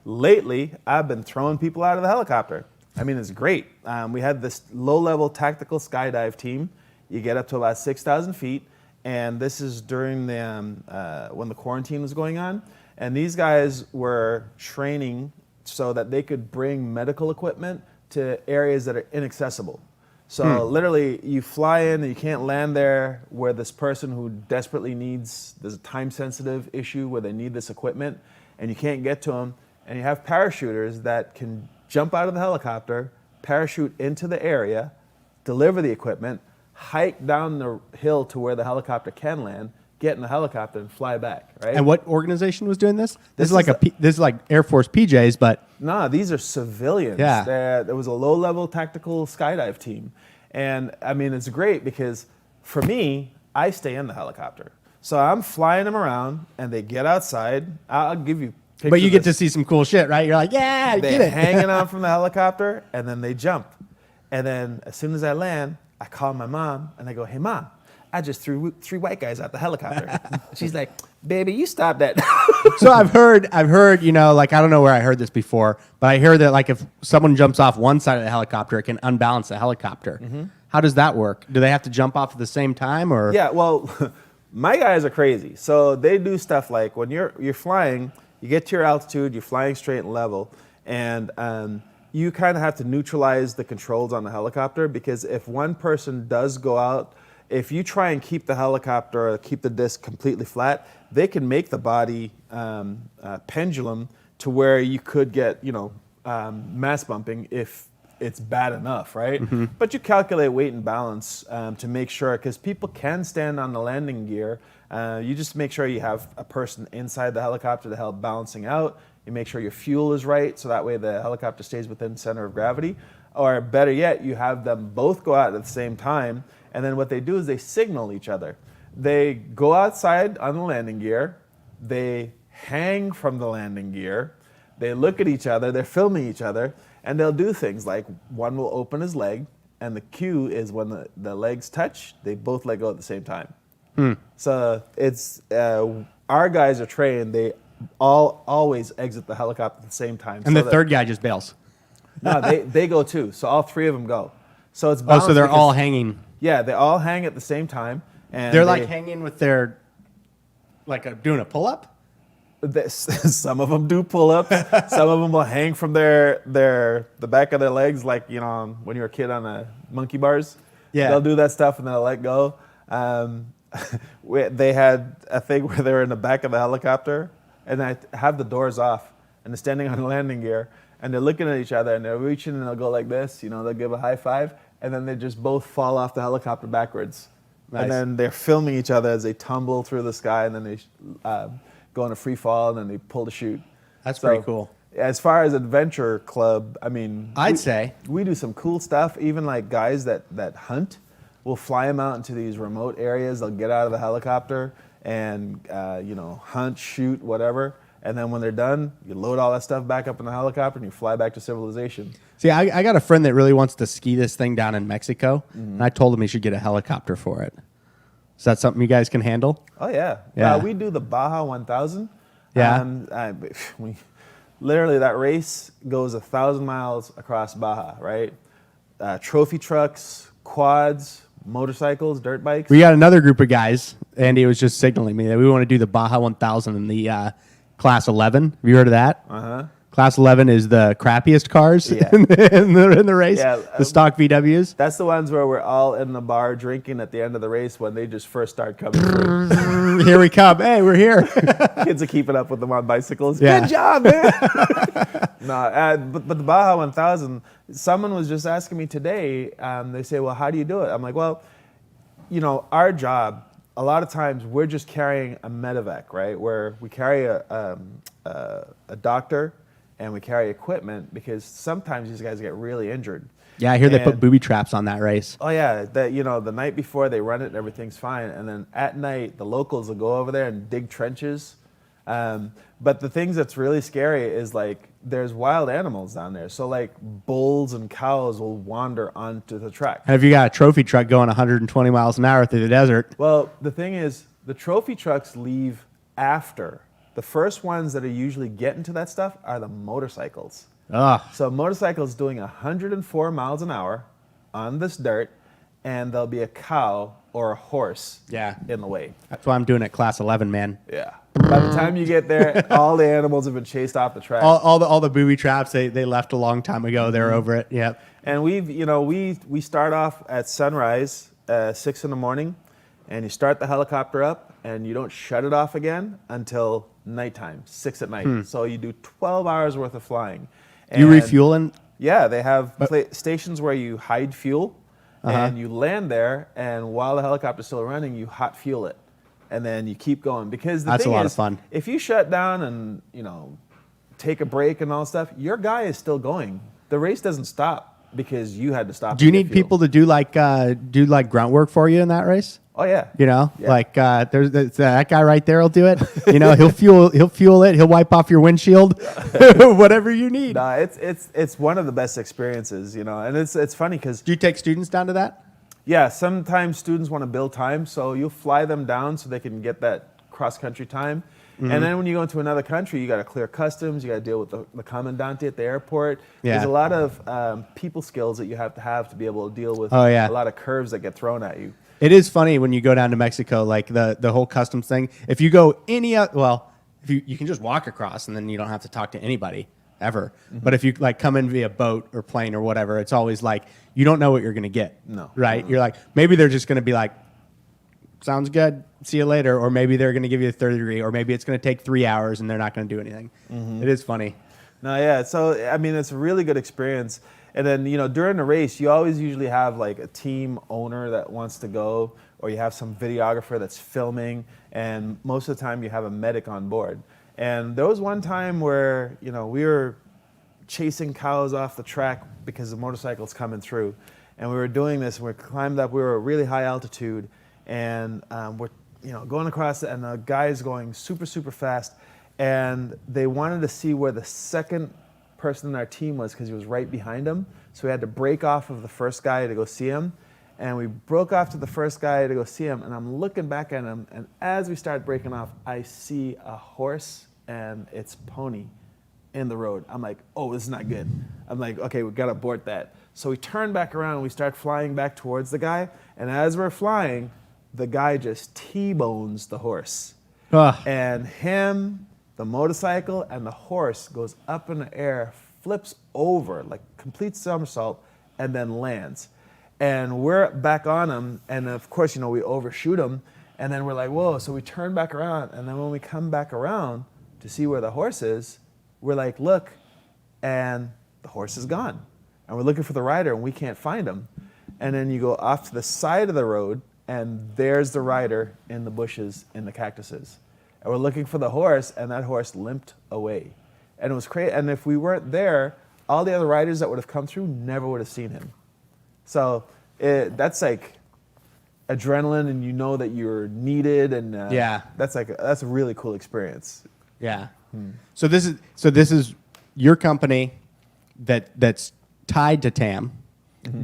lately, I've been throwing people out of the helicopter. I mean, it's great. We had this low-level tactical skydive team. You get up to about 6,000 feet, and this is during the when the quarantine was going on. And these guys were training so that they could bring medical equipment to areas that are inaccessible. So literally, you fly in and you can't land there where this person who desperately needs, there's a time-sensitive issue where they need this equipment, and you can't get to them. And you have parachuters that can jump out of the helicopter, parachute into the area, deliver the equipment, hike down the hill to where the helicopter can land, get in the helicopter and fly back, right? And what organization was doing this? This is is like Air Force PJs, but no, these are civilians. Yeah. There was a low-level tactical skydive team. And I mean, it's great because for me, I stay in the helicopter. So I'm flying them around and they get outside. I'll give you pictures. But you of get this. to see some cool shit, right? You're like, yeah, get They're it. hanging out from the helicopter and then they jump. And then as soon as I land, I call my mom and I go, hey, Mom, I just threw 3 white guys out the helicopter. She's like, baby, you stop that. So I've heard, like, I don't know where I heard this before, but I hear that like if someone jumps off one side of the helicopter, it can unbalance the helicopter. Mm-hmm. How does that work? Do they have to jump off at the same time, or? Yeah, well, my guys are crazy. So they do stuff like when you're flying, you get to your altitude, you're flying straight and level, and you kind of have to neutralize the controls on the helicopter, because if one person does go out, if you try and keep the helicopter or keep the disc completely flat, they can make the body pendulum to where you could get, mass bumping if it's bad enough, right? Mm-hmm. But you calculate weight and balance to make sure, because people can stand on the landing gear. You just make sure you have a person inside the helicopter to help balancing out. You make sure your fuel is right, so that way the helicopter stays within center of gravity. Or better yet, you have them both go out at the same time, and then what they do is they signal each other. They go outside on the landing gear, they hang from the landing gear, they look at each other, they're filming each other, and they'll do things like one will open his leg, and the cue is when the legs touch, they both let go at the same time. So it's our guys are trained, they always exit the helicopter at the same time. And the third guy just bails. No, they go too. So all 3 of them go. So it's Oh, balanced so they're because- all hanging. Yeah, they all hang at the same time. And They're like hanging with their, doing a pull-up? some of them do pull-ups. Some of them will hang from the back of their legs, like, when you're a kid on a monkey bars. Yeah. They'll do that stuff and they'll let go. They had a thing where they were in the back of the helicopter, and I have the doors off, and they're standing on the landing gear, and they're looking at each other, and they're reaching, and they'll go like this, they'll give a high five, and then they just both fall off the helicopter backwards. Nice. And then they're filming each other as they tumble through the sky, and then they go in a free fall, and then they pull the chute. That's pretty cool. As far as Adventure Club, I mean, I'd say we do some cool stuff. Even like guys that hunt we'll fly them out into these remote areas. They'll get out of the helicopter and hunt, shoot, whatever. And then when they're done, you load all that stuff back up in the helicopter and you fly back to civilization. See, I got a friend that really wants to ski this thing down in Mexico, and I told him he should get a helicopter for it. Is that something you guys can handle? Oh, yeah. Yeah. We do the Baja 1000. Yeah. Literally, that race goes 1,000 miles across Baja, right? Trophy trucks, quads, motorcycles, dirt bikes. We got another group of guys. Andy was just signaling me that we want to do the Baja 1000 in the Class 11. Have you heard of that? Uh-huh. Class 11 is the crappiest cars Yeah. in the race, Yeah, the stock VWs. That's the ones where we're all in the bar drinking at the end of the race when they just first start coming through. Here we come. Hey, we're here. Kids are keeping up with them on bicycles. Yeah. Good job, man. But the Baja 1000, someone was just asking me today, they say, well, how do you do it? I'm like, well, our job, a lot of times we're just carrying a medevac, right? Where we carry a doctor and we carry equipment because sometimes these guys get really injured. Yeah, I hear they put And- booby traps on that race. Oh yeah, the night before they run it and everything's fine, and then at night the locals will go over there and dig trenches. But the things that's really scary is like there's wild animals down there. So like bulls and cows will wander onto the track. Have you got a trophy truck going 120 miles an hour through the desert? Well, the thing is, the trophy trucks leave after. The first ones that are usually getting to that stuff are the motorcycles. Ugh. So a motorcycle's doing 104 miles an hour on this dirt, and there'll be a cow or a horse Yeah. in the way. That's why I'm doing it Class 11, man. Yeah. By the time you get there, all the animals have been chased off the track. All the booby traps, they left a long time ago. They're over it. Yep. And we start off at sunrise, 6 in the morning, and you start the helicopter up, and you don't shut it off again until nighttime, 6 at night. So you do 12 hours worth of flying. You And- refueling? Yeah, they have stations where you hide fuel, and you land there, and while the helicopter's still running, you hot fuel it, and then you keep going. Because the That's thing a lot is, of fun. if you shut down and take a break and all that stuff, your guy is still going. The race doesn't stop because you had to stop. Do you to get need fuel. people to do like grunt work for you in that race? Oh yeah. Yeah. Yeah. There's that guy right there will do it. He'll fuel it. He'll wipe off your windshield, whatever you need. No, it's one of the best experiences, and it's funny because Do you take students down to that? yeah, sometimes students want to build time, so you'll fly them down so they can get that cross-country time. Mm-hmm. And then when you go into another country, you got to clear customs, you got to deal with the commandante at the airport. Yeah. There's a lot of people skills that you have to be able to deal with Oh, yeah. a lot of curves that get thrown at you. It is funny when you go down to Mexico, like the whole customs thing. If you go if you can just walk across and then you don't have to talk to anybody ever. Mm-hmm. But if you like come in via boat or plane or whatever, it's always like you don't know what you're gonna get. No. Right? You're like maybe they're just gonna be like, sounds good, see you later, or maybe they're gonna give you a third degree, or maybe it's gonna take 3 hours and they're not gonna do anything. Mm-hmm. It is funny. No, yeah. So I mean, it's a really good experience. And then during the race, you always usually have like a team owner that wants to go, or you have some videographer that's filming, and most of the time you have a medic on board. And there was one time where we were chasing cows off the track because the motorcycle's coming through, and we were doing this, and we climbed up. We were at really high altitude, and we're going across it, and the guy's going super super fast, and they wanted to see where the second person in our team was because he was right behind him. So we had to break off of the first guy to go see him. And we broke off to the first guy to go see him. And I'm looking back at him. And as we start breaking off, I see a horse and its pony in the road. I'm like, oh, this is not good. I'm like, okay, we got to abort that. So we turn back around and we start flying back towards the guy. And as we're flying, the guy just T-bones the horse. Ugh. And him, the motorcycle, and the horse goes up in the air, flips over, like complete somersault, and then lands. And we're back on him, and of course, we overshoot him, and then we're like, whoa, so we turn back around, and then when we come back around to see where the horse is, we're like, look, and the horse is gone. And we're looking for the rider, and we can't find him. And then you go off to the side of the road, and there's the rider in the bushes, in the cactuses. And we're looking for the horse, and that horse limped away. And it was crazy. And if we weren't there, all the other riders that would have come through never would have seen him. So that's like adrenaline, and you know that you're needed, and Yeah. that's a really cool experience. Yeah. So this is your company that's tied to TAM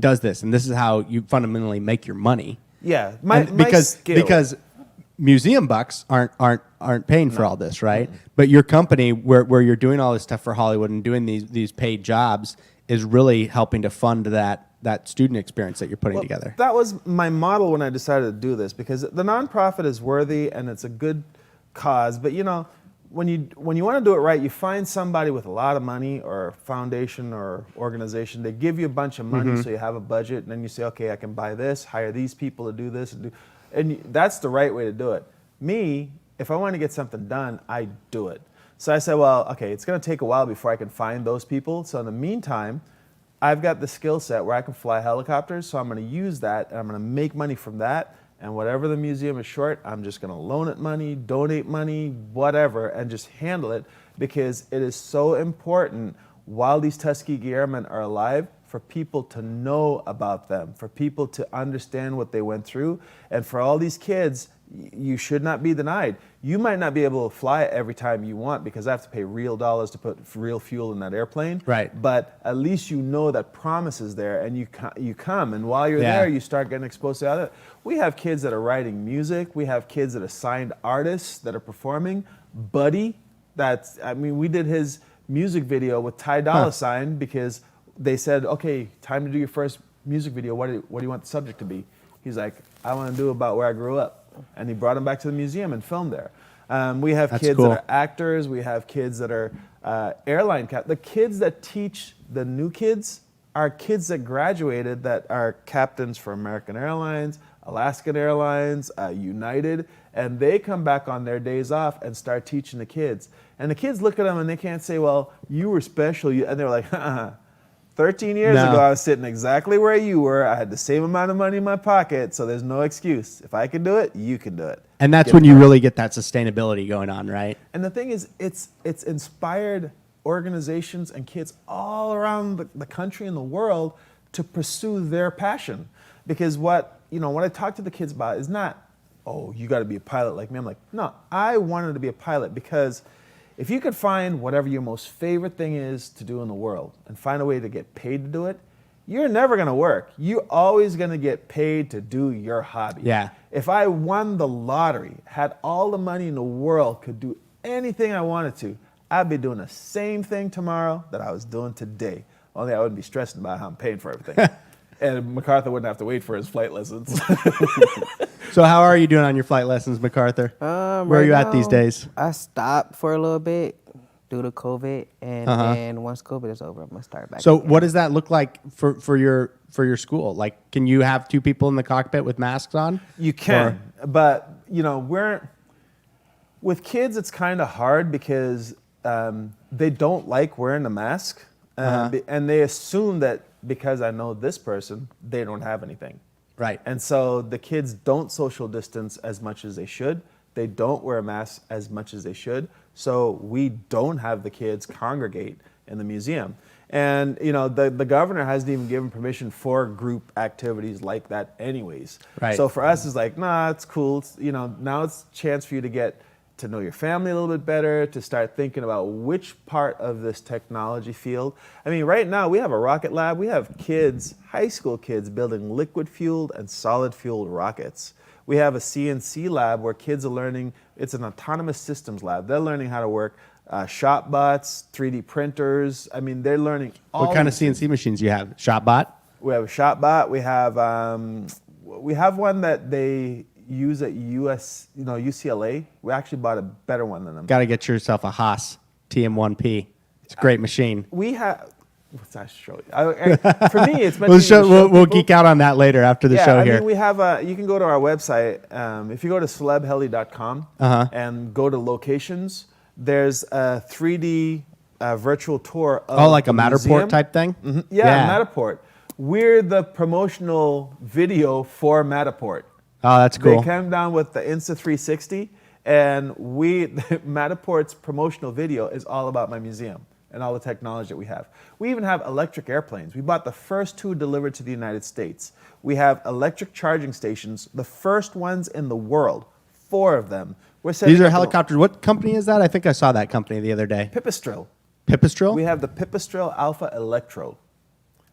does this, and this is how you fundamentally make your money. Yeah, Because museum bucks aren't paying for all this, right? But your company, where you're doing all this stuff for Hollywood and doing these paid jobs, is really helping to fund that student experience that you're putting together. That was my model when I decided to do this, because the nonprofit is worthy and it's a good cause. But when you want to do it right, you find somebody with a lot of money, or a foundation or organization. They give you a bunch of money, so you have a budget, and then you say, okay, I can buy this, hire these people to do this, and that's the right way to do it. Me, if I want to get something done, I do it. So I said, well, okay, it's going to take a while before I can find those people. So in the meantime, I've got the skill set where I can fly helicopters, so I'm going to use that, and I'm going to make money from that. And whatever the museum is short, I'm just going to loan it money, donate money, whatever, and just handle it, because it is so important while these Tuskegee Airmen are alive for people to know about them, for people to understand what they went through, and for all these kids, you should not be denied. You might not be able to fly it every time you want, because I have to pay real dollars to put real fuel in that airplane. Right. But at least you know that promise is there, and you come, and while you're there, you start getting exposed to other. We have kids that are writing music. We have kids that are signed artists that are performing. Buddy, we did his music video with Ty Dolla $ign because they said, okay, time to do your first music video. What do you want the subject to be? He's like, I want to do about where I grew up. And he brought him back to the museum and filmed there. We have kids that are actors. We have kids that are airline captains. The kids that teach the new kids are kids that graduated that are captains for American Airlines, Alaskan Airlines, United, and they come back on their days off and start teaching the kids. And the kids look at them and they can't say, well, you were special. And they're like, 13 years ago, I was sitting exactly where you were. I had the same amount of money in my pocket, so there's no excuse. If I can do it, you can do it. And that's when you really get that sustainability going on, right? And the thing is, it's inspired organizations and kids all around the country and the world to pursue their passion. Because what I talk to the kids about is not, oh, you got to be a pilot like me. I'm like, no, I wanted to be a pilot because if you could find whatever your most favorite thing is to do in the world and find a way to get paid to do it, you're never going to work. You're always going to get paid to do your hobby. Yeah. If I won the lottery, had all the money in the world, could do anything I wanted to, I'd be doing the same thing tomorrow that I was doing today. Only I wouldn't be stressing about how I'm paying for everything. And MacArthur wouldn't have to wait for his flight lessons. So how are you doing on your flight lessons, MacArthur? Where are you at these days? I stopped for a little bit due to COVID, and then once COVID is over, I'm gonna start back. So again. what does that look like for your school? Like, can you have two people in the cockpit with masks on? You can, but with kids, it's kind of hard because they don't like wearing a mask, and they assume that because I know this person, they don't have anything. Right. And so the kids don't social distance as much as they should. They don't wear a mask as much as they should. So we don't have the kids congregate in the museum. And the governor hasn't even given permission for group activities like that anyways. Right. So for us, it's like, nah, it's cool. Now it's a chance for you to get to know your family a little bit better, to start thinking about which part of this technology field. I mean, right now we have a rocket lab. We have kids, high school kids, building liquid fueled and solid fueled rockets. We have a CNC lab where kids are learning, it's an autonomous systems lab. They're learning how to work shop bots, 3D printers. I mean, they're learning all. What kind of CNC machines do you have? ShopBot? We have a shop bot. We have one that they use at UCLA. We actually bought a better one than them. Got to get yourself a Haas TM1P. It's a great machine. We have. What's that show? For me, it's meant to we'll geek out on that later after the show here. I mean, we have you can go to our website. If you go to celebheli.com and go to locations, there's a 3D virtual tour of like a Matterport museum. type thing? Mm-hmm. Yeah, Matterport. We're the promotional video for Matterport. Oh, that's cool. They came down with the Insta360, and Matterport's promotional video is all about my museum and all the technology that we have. We even have electric airplanes. We bought the first 2 delivered to the United States. We have electric charging stations, the first ones in the world, 4 of them. These are helicopters. What company is that? I think I saw that company the other day. Pipistrel. Pipistrel? We have the Pipistrel Alpha Electro.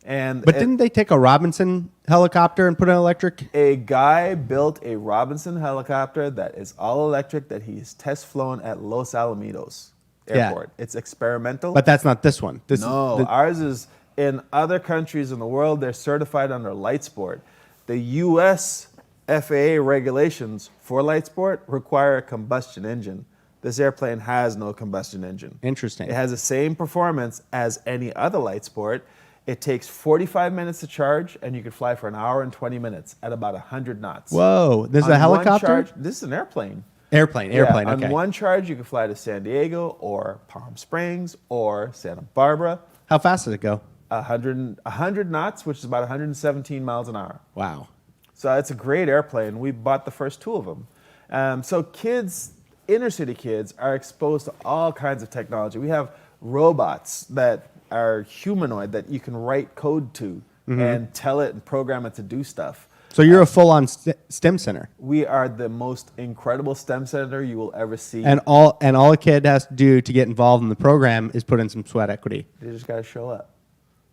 And But didn't they take a Robinson helicopter and put an electric? a guy built a Robinson helicopter that is all electric that he's test flown at Los Alamitos Yeah. Airport. It's experimental. But that's not this one. This No, is ours is in other countries in the world, they're certified under light sport. The US FAA regulations for light sport require a combustion engine. This airplane has no combustion engine. Interesting. It has the same performance as any other light sport. It takes 45 minutes to charge, and you can fly for an hour and 20 minutes at about 100 knots. Whoa, this is On a one helicopter? charge- this is an airplane. Airplane, Yeah, okay. on one charge, you can fly to San Diego or Palm Springs or Santa Barbara. How fast does it go? 100 knots, which is about 117 miles an hour. Wow. So it's a great airplane. We bought the first 2 of them. So kids, inner city kids, are exposed to all kinds of technology. We have robots that are humanoid that you can write code to and tell it and program it to do stuff. So you're a full-on STEM center, We are the most incredible STEM center you will ever see. and all a kid has to do to get involved in the program is put in some sweat equity. They just got to show up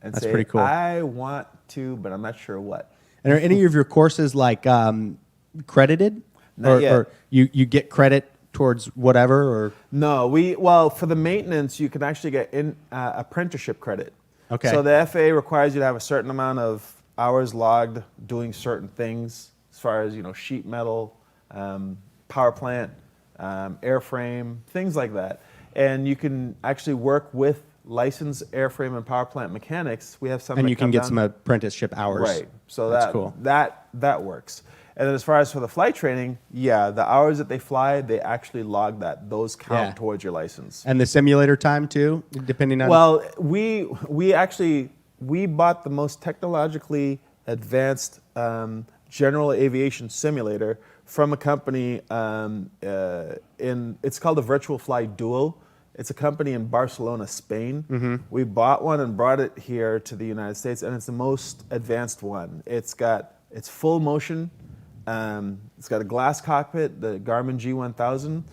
and That's say, pretty cool. I want to, but I'm not sure what. And are any of your courses like credited, Not yet. or you get credit towards whatever? Or No, well, for the maintenance, you can actually get apprenticeship credit. Okay. So the FAA requires you to have a certain amount of hours logged doing certain things, as far as sheet metal, power plant, airframe, things like that. And you can actually work with licensed airframe and power plant mechanics. We have some. and that you can come get down- some apprenticeship hours. Right. So that's that cool. that works. And then as far as for the flight training, yeah, the hours that they fly, they actually log that. Those count Yeah. towards your license. And the simulator time too, depending on. Well, we actually bought the most technologically advanced general aviation simulator from a company it's called the Virtual Fly Duo. It's a company in Barcelona, Spain. We bought one and brought it here to the United States, and it's the most advanced one. It's full motion. It's got a glass cockpit, the Garmin G1000.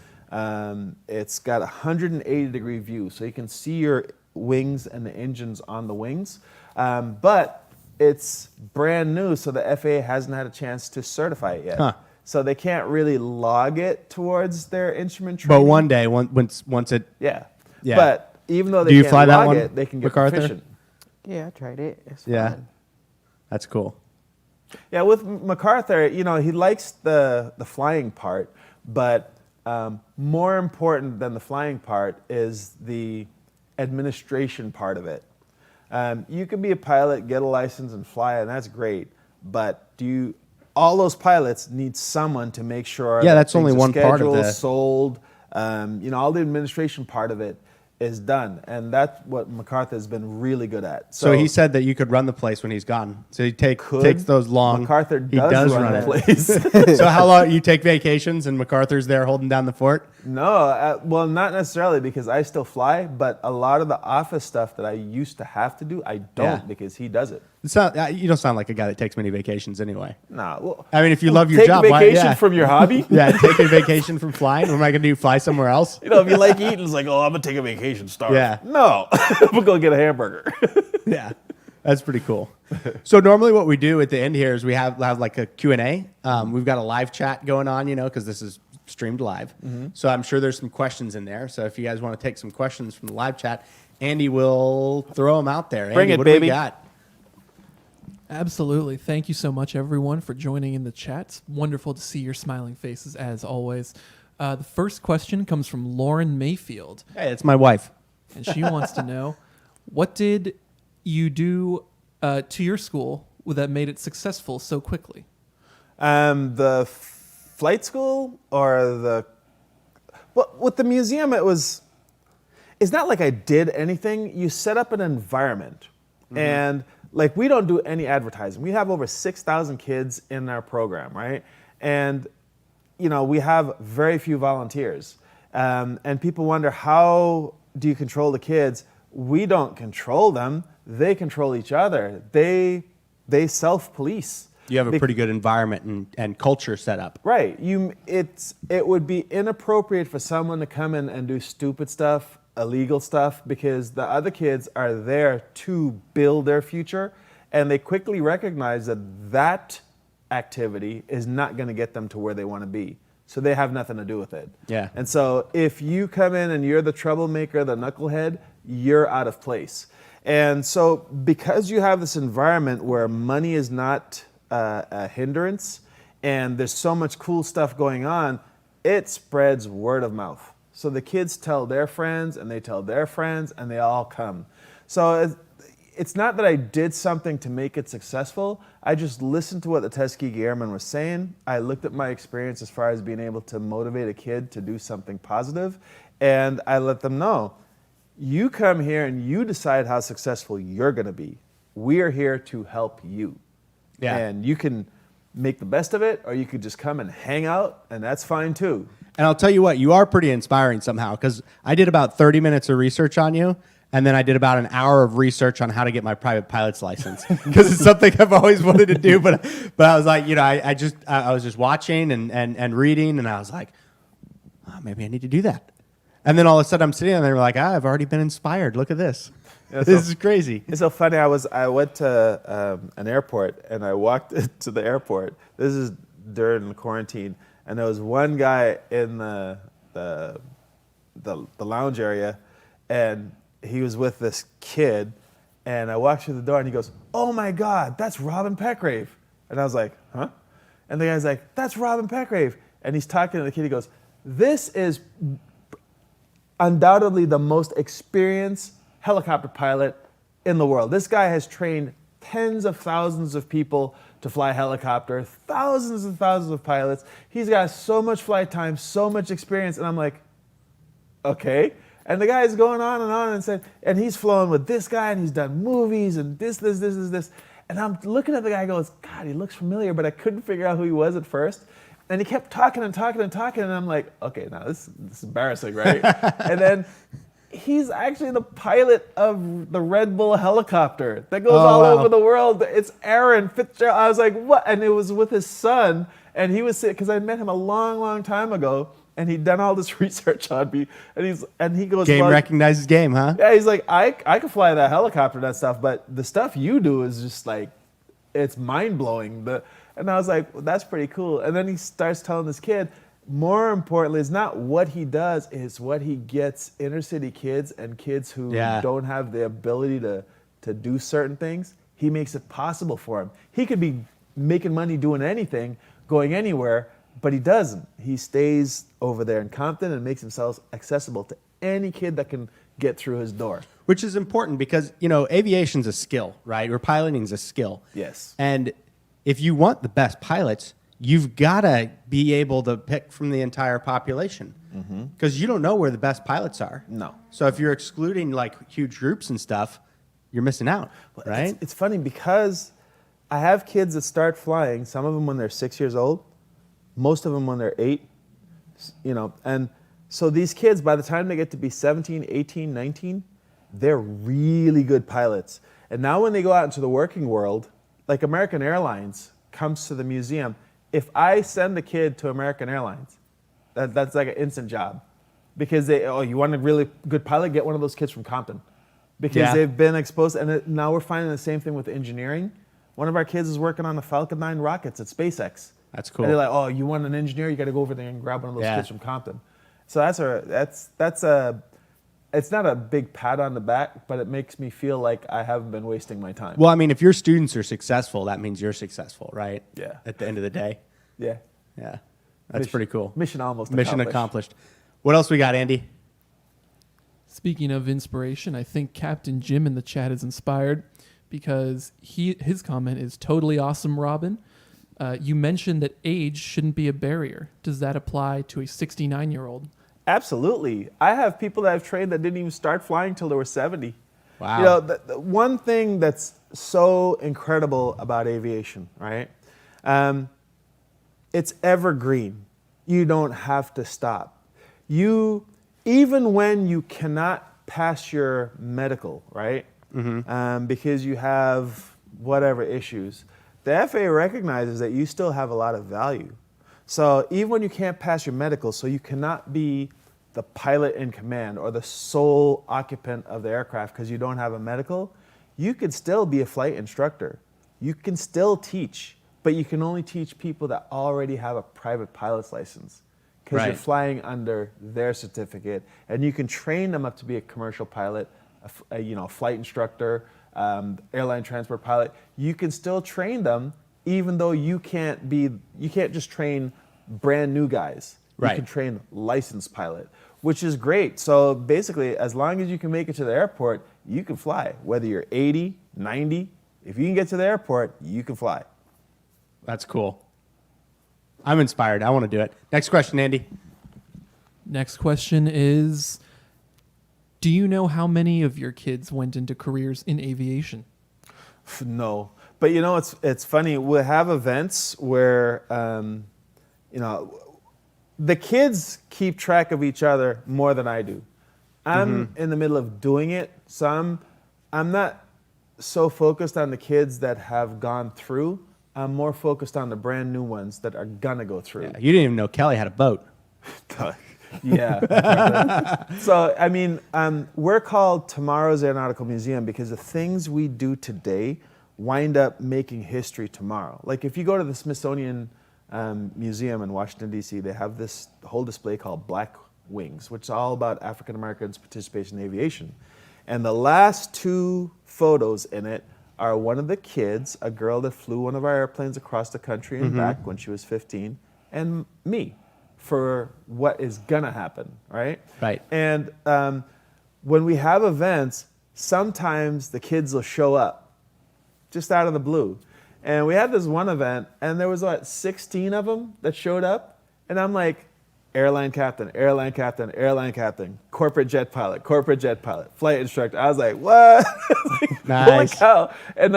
It's got a 180-degree view, so you can see your wings and the engines on the wings. But it's brand new, so the FAA hasn't had a chance to certify it yet. Huh. So they can't really log it towards their instrument training. but one day, once it. Yeah. Yeah. But even though they Do you can't fly that log one, it, they can get MacArthur? proficient. Yeah, I tried it. It's Yeah. fun. That's cool. Yeah, with MacArthur, he likes the flying part, but more important than the flying part is the administration part of it. You can be a pilot, get a license, and fly, and that's great. But all those pilots need someone to make sure. Yeah, that that's only things are one part of scheduled, the- sold. All the administration part of it is done, and that's what MacArthur has been really good at. So he said that you could run the place when he's gone. So he takes those long. MacArthur he does run the it. place. So how long you take vacations and MacArthur's there holding down the fort? No, well, not necessarily because I still fly, but a lot of the office stuff that I used to have to do, I don't Yeah. because he does it. You don't sound like a guy that takes many vacations anyway. Nah, well, I mean, if you love your take job, a why- vacation yeah. from your hobby. Yeah, taking a vacation from flying. What am I going to do? Fly somewhere else? If you like eating, it's like, oh, I'm gonna take a vacation. Starve. Yeah. No, we'll go get a hamburger. Yeah, that's pretty cool. So normally what we do at the end here is we have like a Q&A. We've got a live chat going on, because this is streamed live. So I'm sure there's some questions in there. So if you guys want to take some questions from the live chat, Andy will throw them out there. Bring Andy, it, what do we baby. got? Absolutely. Thank you so much, everyone, for joining in the chat. It's wonderful to see your smiling faces, as always. The first question comes from Lauren Mayfield, Hey, it's my wife. and she wants to know, what did you do to your school that made it successful so quickly? The flight school or with the museum, it's not like I did anything. You set up an environment, and like we don't do any advertising. We have over 6,000 kids in our program, right? And we have very few volunteers, and people wonder, how do you control the kids? we don't control them. They control each other. They self-police. You have a pretty good environment and culture set up. Right. It would be inappropriate for someone to come in and do stupid stuff, illegal stuff, because the other kids are there to build their future, and they quickly recognize that activity is not going to get them to where they want to be. So they have nothing to do with it. Yeah. And so if you come in and you're the troublemaker, the knucklehead, you're out of place. And so because you have this environment where money is not a hindrance and there's so much cool stuff going on, it spreads word of mouth. So the kids tell their friends and they tell their friends and they all come. So it's not that I did something to make it successful. I just listened to what the Tuskegee Airmen was saying. I looked at my experience as far as being able to motivate a kid to do something positive, and I let them know, you come here and you decide how successful you're going to be. We are here to help you. Yeah. And you can make the best of it, or you could just come and hang out, and that's fine too. And I'll tell you what, you are pretty inspiring somehow, because I did about 30 minutes of research on you, and then I did about an hour of research on how to get my private pilot's license, because it's something I've always wanted to do. But I was like, I was just watching and reading, and I was like, oh, maybe I need to do that. And then all of a sudden I'm sitting there, and they were like, I've already been inspired. Look at this. Yeah, This is crazy. It's so funny. I went to an airport, and I walked to the airport. This is during the quarantine, and there was one guy in the lounge area, and he was with this kid, and I walked through the door, and he goes, "Oh my God, that's Robin Petgrave." And I was like, "Huh?" And the guy's like, "That's Robin Petgrave." And he's talking to the kid. He goes, "This is undoubtedly the most experienced helicopter pilot in the world. This guy has trained tens of thousands of people to fly a helicopter, thousands and thousands of pilots. He's got so much flight time, so much experience." And I'm like, okay. And the guy's going on and said, and he's flown with this guy, and he's done movies and this. And I'm looking at the guy, and goes, God, he looks familiar, but I couldn't figure out who he was at first. And he kept talking, and I'm like, okay, now this is embarrassing, right? And then he's actually the pilot of the Red Bull helicopter that goes over the world. It's Aaron Fitzgerald. I was like, what? And it was with his son, and he was because I met him a long, long time ago, and he'd done all this research on me, and he goes, Game recognizes game, huh? Yeah, he's like, I could fly that helicopter and that stuff, but the stuff you do is just like, it's mind blowing. And I was like, well, that's pretty cool. And then he starts telling this kid, more importantly, it's not what he does, it's what he gets inner city kids and kids who don't have the ability to do certain things. He makes it possible for him. He could be making money doing anything, going anywhere, but he doesn't. He stays over there in Compton and makes himself accessible to any kid that can get through his door. Which is important because, aviation's a skill, right? Or piloting's a skill. Yes. And if you want the best pilots, you've got to be able to pick from the entire population, because you don't know where the best pilots are. No. So if you're excluding like huge groups and stuff, you're missing out, right? It's funny because I have kids that start flying, some of them when they're 6 years old, most of them when they're 8, and so these kids, by the time they get to be 17, 18, 19, they're really good pilots. And now when they go out into the working world, like American Airlines comes to the museum. If I send a kid to American Airlines, that's like an instant job, because you want a really good pilot, get one of those kids from Compton, because they've been exposed. And now we're finding the same thing with engineering. One of our kids is working on the Falcon 9 rockets at SpaceX. That's cool. And they're like, oh, you want an engineer? You got to go over there and grab one of those kids from Compton. So it's not a big pat on the back, but it makes me feel like I haven't been wasting my time. Well, I mean, if your students are successful, that means you're successful, right? Yeah. At the end of the day. Yeah. Yeah. That's pretty cool. Mission accomplished. What else we got, Andy? Speaking of inspiration, I think Captain Jim in the chat is inspired because his comment is totally awesome, Robin. You mentioned that age shouldn't be a barrier. Does that apply to a 69-year-old? Absolutely. I have people that I've trained that didn't even start flying till they were 70. Wow. The one thing that's so incredible about aviation, right? It's evergreen. You don't have to stop. Even when you cannot pass your medical, right? Because you have whatever issues. The FAA recognizes that you still have a lot of value. So even when you can't pass your medical, so you cannot be the pilot in command or the sole occupant of the aircraft because you don't have a medical, you could still be a flight instructor. You can still teach, but you can only teach people that already have a private pilot's license because you're Right. flying under their certificate, and you can train them up to be a commercial pilot, a flight instructor, airline transport pilot. You can still train them, even though you can't just train brand new guys. Right. You can train licensed pilot, which is great. So basically, as long as you can make it to the airport, you can fly. Whether you're 80, 90, if you can get to the airport, you can fly. That's cool. I'm inspired. I want to do it. Next question, Andy. Next question is, do you know how many of your kids went into careers in aviation? No, but it's funny. We'll have events where the kids keep track of each other more than I do. I'm in the middle of doing it, so I'm not so focused on the kids that have gone through. I'm more focused on the brand new ones that are gonna go through. Yeah, you didn't even know Kelly had a boat. Yeah. So, I mean, we're called tomorrow's Aeronautical Museum because the things we do today wind up making history tomorrow. Like if you go to the Smithsonian Museum in Washington, D.C., they have this whole display called Black Wings, which is all about African Americans' participation in aviation. And the last two photos in it are one of the kids, a girl that flew one of our airplanes across the country and back when she was 15, and me, for what is gonna happen, right? Right. And when we have events, sometimes the kids will show up just out of the blue. And we had this one event, and there was 16 of them that showed up, and I'm like, airline captain, airline captain, airline captain, corporate jet pilot, flight instructor. I was like, what? Nice. Holy cow. And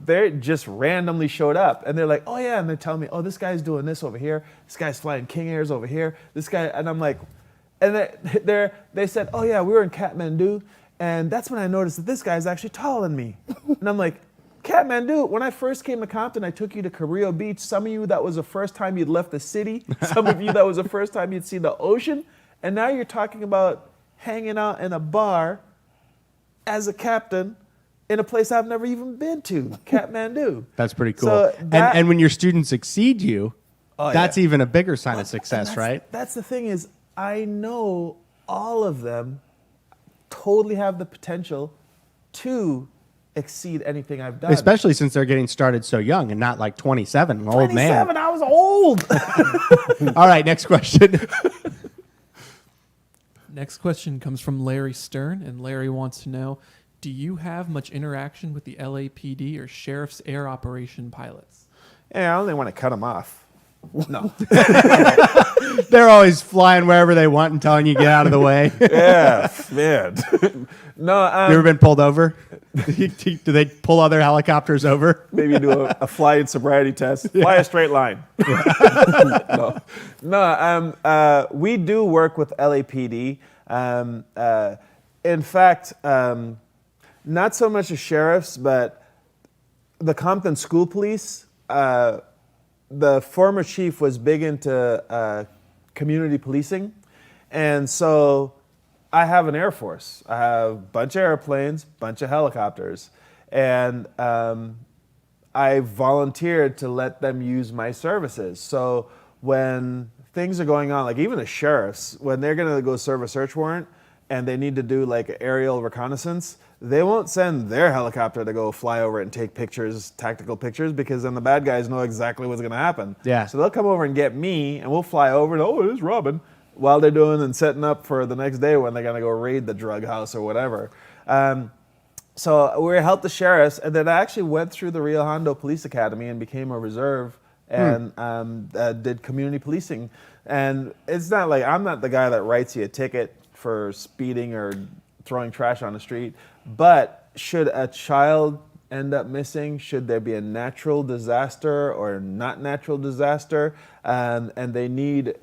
they just randomly showed up, and they're like, oh yeah, and they're telling me, oh, this guy's doing this over here, this guy's flying King Airs over here, this guy, and I'm like, and they said, oh yeah, we were in Kathmandu, and that's when I noticed that this guy's actually taller than me. And I'm like, Kathmandu, when I first came to Compton, I took you to Carrillo Beach. Some of you, that was the first time you'd left the city. Some of you, that was the first time you'd seen the ocean. And now you're talking about hanging out in a bar as a captain in a place I've never even been to, Kathmandu. That's pretty cool. So and when your students exceed you, that's yeah. even a bigger sign of And success, right? That's the thing is, I know all of them totally have the potential to exceed anything I've done. Especially since they're getting started so young and not like 27, an old man. 27, I was old. All right, next question. Next question comes from Larry Stern, and Larry wants to know, do you have much interaction with the LAPD or Sheriff's Air Operation pilots? Yeah, I only want to cut them off. No. They're always flying wherever they want and telling you get out of the way. Yeah, man. No, You ever been pulled over? Do they pull other helicopters over? maybe do a flying sobriety test. Fly a straight line. No, we do work with LAPD. In fact, not so much the sheriffs, but the Compton School Police. The former chief was big into community policing, and so I have an Air Force. I have a bunch of airplanes, bunch of helicopters, and I volunteered to let them use my services. So when things are going on, like even the sheriffs, when they're gonna go serve a search warrant and they need to do like aerial reconnaissance, they won't send their helicopter to go fly over it and take pictures, tactical pictures, because then the bad guys know exactly what's gonna happen. Yeah. So they'll come over and get me, and we'll fly over and, oh, it is Robin, while they're doing and setting up for the next day when they're gonna go raid the drug house or whatever. So we helped the sheriffs, and then I actually went through the Rio Hondo Police Academy and became a reserve and did community policing. And it's not like, I'm not the guy that writes you a ticket for speeding or throwing trash on the street, but should a child end up missing, should there be a natural disaster or not natural disaster, and they need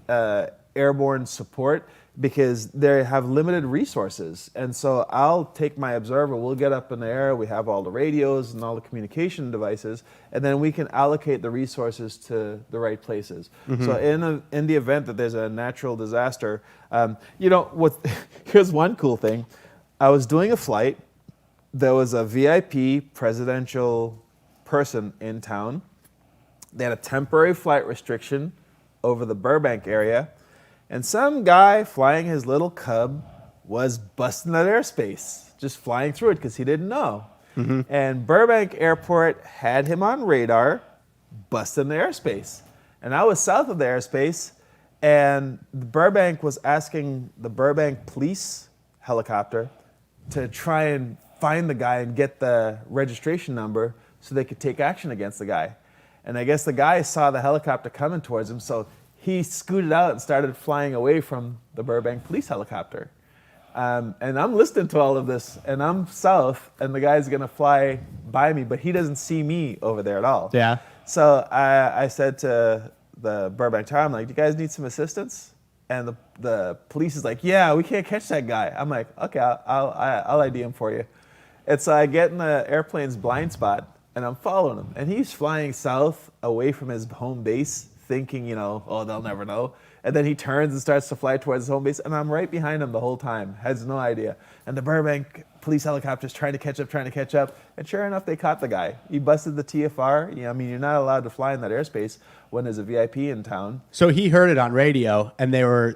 airborne support, because they have limited resources. And so I'll take my observer, we'll get up in the air, we have all the radios and all the communication devices, and then we can allocate the resources to the right places. So in the event that there's a natural disaster, here's one cool thing. I was doing a flight, there was a VIP presidential person in town. They had a temporary flight restriction over the Burbank area, and some guy flying his little Cub was busting that airspace, just flying through it because he didn't know. And Burbank Airport had him on radar, busting the airspace. And I was south of the airspace, and Burbank was asking the Burbank police helicopter to try and find the guy and get the registration number so they could take action against the guy. And I guess the guy saw the helicopter coming towards him, so he scooted out and started flying away from the Burbank police helicopter. And I'm listening to all of this, and I'm south, and the guy's gonna fly by me, but he doesn't see me over there at all. Yeah. So I said to the Burbank Tower, I'm like, do you guys need some assistance? And the police is like, yeah, we can't catch that guy. I'm like, okay, I'll ID him for you. And so I get in the airplane's blind spot, and I'm following him. And he's flying south away from his home base, thinking, oh, they'll never know. And then he turns and starts to fly towards his home base, and I'm right behind him the whole time, has no idea. And the Burbank police helicopter's trying to catch up, and sure enough, they caught the guy. He busted the TFR. You're not allowed to fly in that airspace when there's a VIP in town. So he heard it on radio, and I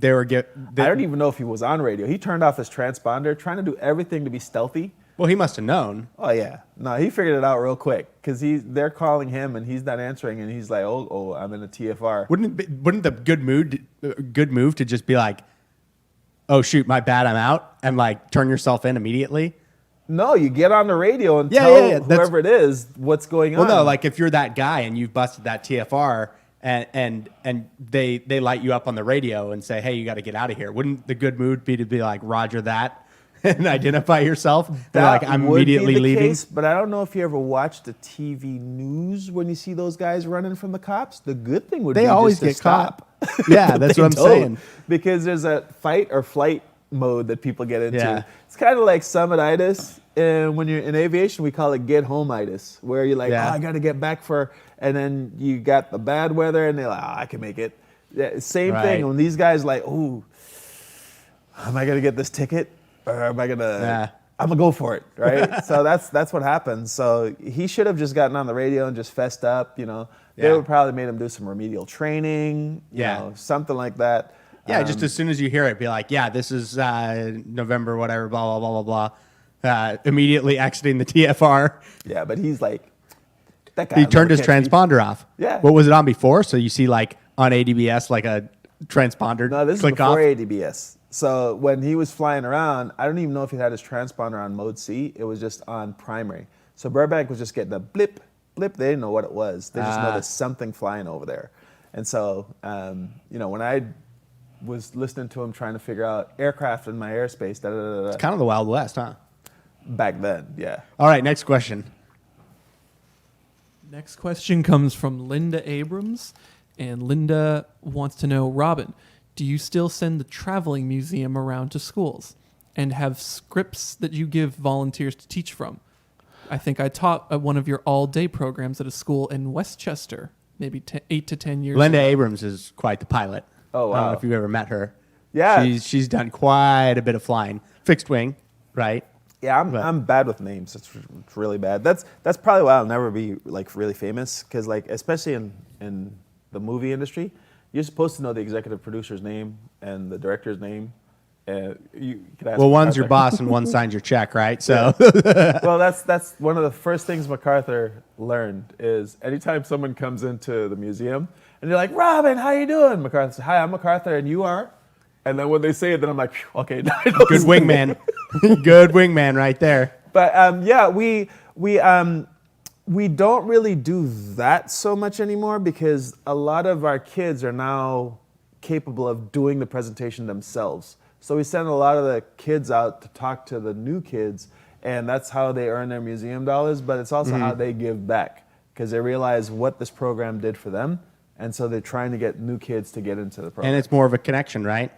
don't even know if he was on radio. He turned off his transponder, trying to do everything to be stealthy. Well, he must have known. Oh yeah, no, he figured it out real quick because they're calling him and he's not answering, and he's like, oh, I'm in a TFR. Wouldn't the good move to just be like, oh shoot, my bad, I'm out, and like turn yourself in immediately? No, you get on the radio and tell whoever it is what's going on. Well, no, like if you're that guy and you've busted that TFR and they light you up on the radio and say, hey, you got to get out of here. Wouldn't the good move be to be like, Roger that? And identify yourself. That like, I'm would immediately be the leaving. Case, but I don't know if you ever watched the TV news when you see those guys running from the cops. The good thing would be always just to get stop. Yeah, that's what I'm saying. Because there's a fight or flight mode that people get into. Yeah. It's kind of like summititis, and when you're in aviation, we call it get home-itis, where you're like, oh, I got to get back and then you got the bad weather, and they're like, I can make it. Yeah, same thing. When these guys like, ooh, am I going to get this ticket? Or am I gonna? I'm gonna go for it, right? So that's what happens. So he should have just gotten on the radio and just fessed up. They would probably made him do some remedial training, something like that. Yeah, just as soon as you hear it, be like, yeah, this is November, whatever, blah blah blah blah blah. Immediately exiting the TFR. Yeah, but he's like, that guy. He turned his transponder off. Yeah. What was it on before? So you see like on ADBS like a transponder. No, this is click before off. ADBS. So when he was flying around, I don't even know if he had his transponder on mode C. It was just on primary. So Burbank was just getting a blip, blip. They didn't know what it was. They just know there's something flying over there. And so, when I was listening to him trying to figure out aircraft in my airspace, It's kind of the Wild West, huh? Back then, yeah. All right, next question. Next question comes from Linda Abrams, and Linda wants to know, Robin, do you still send the traveling museum around to schools and have scripts that you give volunteers to teach from? I think I taught at one of your all-day programs at a school in Westchester, maybe 8 to 10 years Linda ago. Abrams is quite the pilot. Oh, wow. I don't know if you've ever met her. Yeah. She's done quite a bit of flying. Fixed wing, right? Yeah, I'm bad with names. It's really bad. That's probably why I'll never be like really famous, because like especially in the movie industry, you're supposed to know the executive producer's name and the director's name. You could ask one's MacArthur. your boss and one signs your check, right? So, Well, that's one of the first things MacArthur learned is anytime someone comes into the museum and you're like, Robin, how you doing? MacArthur says, hi, I'm MacArthur, and you are? And then when they say it, then I'm like, okay. good wingman. Good wingman right there. But yeah, we don't really do that so much anymore because a lot of our kids are now capable of doing the presentation themselves. So we send a lot of the kids out to talk to the new kids, and that's how they earn their museum dollars, but it's also how they give back because they realize what this program did for them, and so they're trying to get new kids to get into the program. And it's more of a connection, right?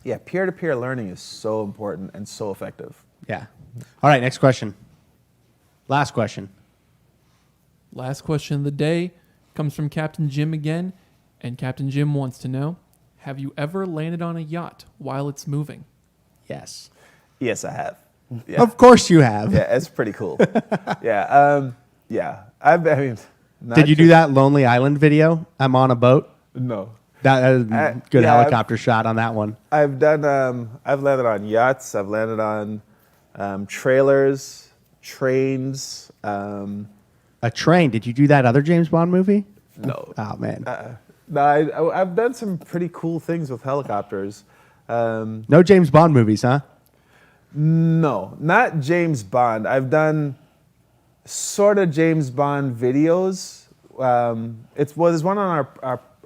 Yeah, peer-to-peer learning is so important and so effective. Yeah. All right, next question. Last question. Last question of the day comes from Captain Jim again, and Captain Jim wants to know, have you ever landed on a yacht while it's moving? Yes. Yes, I have. Yeah. Of course you have. Yeah, it's pretty cool. Yeah. Yeah. I mean, Did you do that Lonely Island video? I'm on a boat. No. That is a good yeah, helicopter shot on that one. I've done. I've landed on yachts. I've landed on trailers, trains. A train. Did you do that other James Bond movie? No. Oh, man. No, I've done some pretty cool things with helicopters. No James Bond movies, huh? No, not James Bond. I've done sort of James Bond videos. There's one on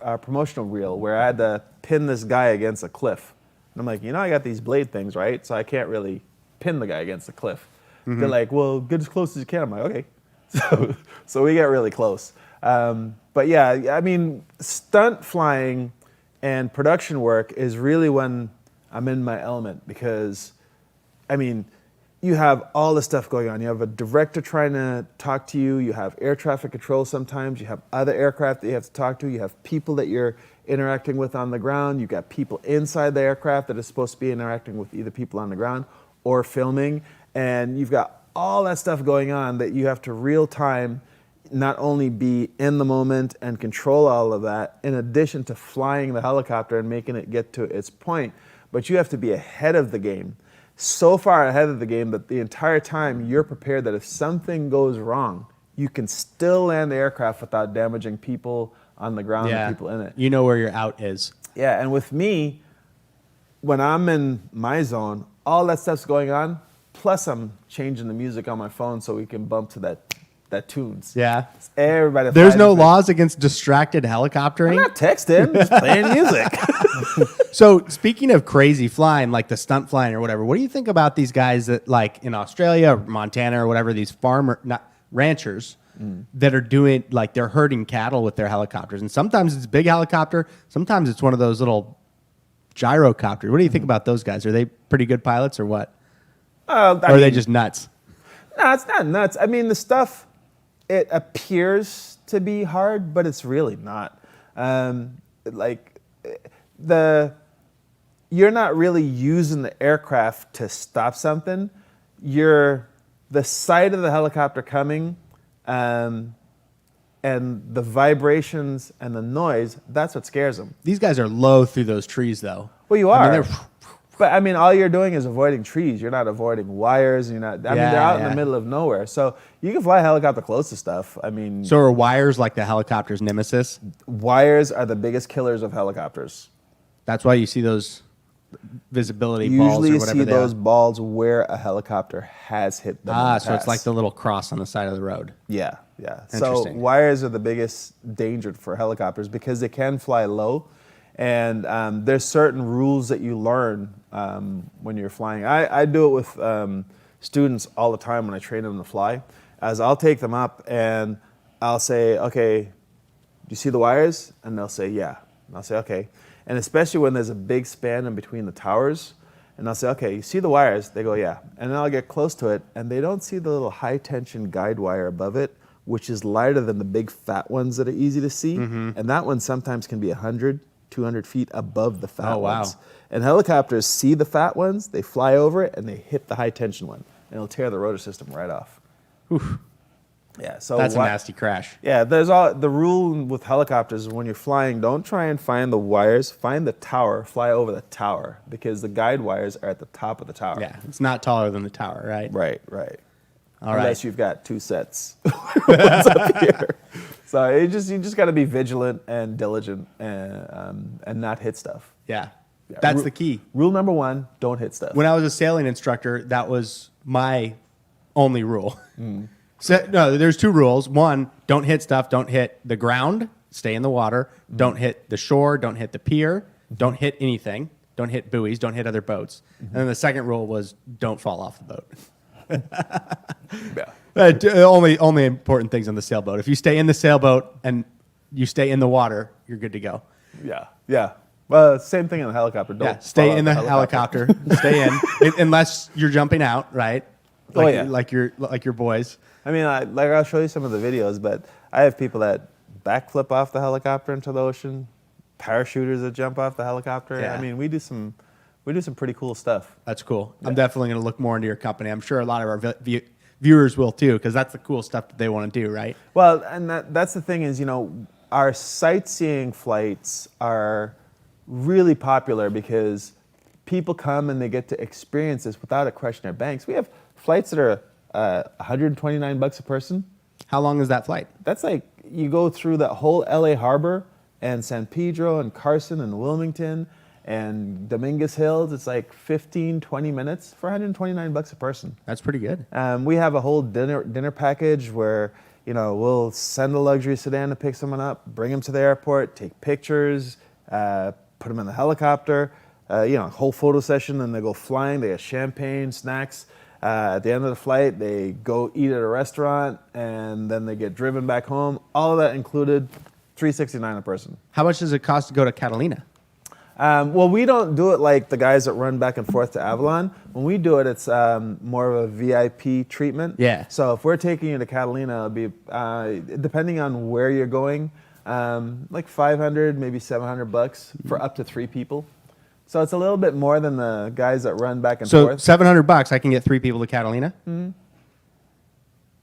our promotional reel where I had to pin this guy against a cliff. And I'm like, I got these blade things, right? So I can't really pin the guy against the cliff. Mm-hmm. They're like, well, get as close as you can. I'm like, okay. So we get really close. But yeah, I mean, stunt flying and production work is really when I'm in my element because, I mean, you have all this stuff going on. You have a director trying to talk to you. You have air traffic control sometimes. You have other aircraft that you have to talk to. You have people that you're interacting with on the ground. You've got people inside the aircraft that are supposed to be interacting with either people on the ground or filming. And you've got all that stuff going on that you have to real time not only be in the moment and control all of that, in addition to flying the helicopter and making it get to its point, but you have to be ahead of the game. So far ahead of the game that the entire time you're prepared that if something goes wrong, you can still land the aircraft without damaging people on the ground and people in it. You know where your out is. Yeah, and with me, when I'm in my zone, all that stuff's going on, plus I'm changing the music on my phone so we can bump to that tunes. Yeah. Everybody. There's no laws against distracted helicoptering. I'm not texting, I'm just playing music. So speaking of crazy flying, like the stunt flying or whatever, what do you think about these guys that like in Australia or Montana or whatever, these ranchers that are doing, like they're herding cattle with their helicopters. And sometimes it's a big helicopter. Sometimes it's one of those little gyrocopters. What do you think about those guys? Are they pretty good pilots or what? Or are they just nuts? No, it's not nuts. I mean, the stuff, it appears to be hard, but it's really not. You're not really using the aircraft to stop something. You're the sight of the helicopter coming, and the vibrations and the noise. That's what scares them. These guys are low through those trees, though. Well, you are. I mean, but I mean, all you're doing is avoiding trees. You're not avoiding wires. You're not. I mean, they're out in the middle of nowhere, so you can fly a helicopter close to stuff. I mean, so are wires like the helicopter's nemesis? Wires are the biggest killers of helicopters. That's why you see those visibility balls or Usually, you whatever see they those are. balls where a helicopter has hit them. in the So it's past. like the little cross on the side of the road. Yeah, yeah. So Interesting. wires are the biggest danger for helicopters because they can fly low, and there's certain rules that you learn when you're flying. I do it with students all the time when I train them to fly. As I'll take them up and I'll say, okay, do you see the wires? And they'll say, yeah. And I'll say, okay. And especially when there's a big span in between the towers, and I'll say, okay, you see the wires? They go, yeah. And then I'll get close to it, and they don't see the little high-tension guide wire above it, which is lighter than the big fat ones that are easy to see. And that one sometimes can be 100, 200 feet above the fat ones. And helicopters see the fat ones, they fly over it, and they hit the high-tension one, and it'll tear the rotor system right off. Oof. Yeah, so That's a nasty crash. Yeah, the rule with helicopters is when you're flying, don't try and find the wires, find the tower, fly over the tower, because the guide wires are at the top of the tower. Yeah, it's not taller than the tower, right? Right. All Unless right. you've got two sets. One's up here. So you just got to be vigilant and diligent and not hit stuff. Yeah, that's the key. Rule number one, don't hit stuff. When I was a sailing instructor, that was my only rule. So, no, there's two rules. One, don't hit stuff. Don't hit the ground. Stay in the water. Don't hit the shore. Don't hit the pier. Don't hit anything. Don't hit buoys. Don't hit other boats. And then the second rule was don't fall off the boat. Only important things on the sailboat. If you stay in the sailboat and you stay in the water, you're good to go. Yeah. Well, same thing in the helicopter. Don't Yeah, stay fall out in the helicopter. Stay in, unless you're jumping out, right? Oh, Like, yeah. like your boys. I mean, I'll show you some of the videos, but I have people that backflip off the helicopter into the ocean, parachuters that jump off the helicopter. Yeah. I mean, we do some pretty cool stuff. That's cool. I'm definitely going to look more into your company. I'm sure a lot of our viewers will too, because that's the cool stuff that they want to do, right? Well, and that's the thing is, our sightseeing flights are really popular because people come and they get to experience this without a question their banks. We have flights that are $129 a person. How long is that flight? That's like you go through the whole LA Harbor and San Pedro and Carson and Wilmington and Dominguez Hills. It's like 15, 20 minutes for $129 a person. That's pretty good. We have a whole dinner package where we'll send a luxury sedan to pick someone up, bring them to the airport, take pictures, put them in the helicopter, whole photo session, and they go flying. They get champagne, snacks. At the end of the flight, they go eat at a restaurant, and then they get driven back home. All of that included, $369 a person. How much does it cost to go to Catalina? Well, we don't do it like the guys that run back and forth to Avalon. When we do it, it's more of a VIP treatment. Yeah. So if we're taking you to Catalina, it'll be, depending on where you're going, like $500, maybe $700 for up to 3 people. So it's a little bit more than the guys that run back and forth. So $700, I can get 3 people to Catalina? Mm-hmm.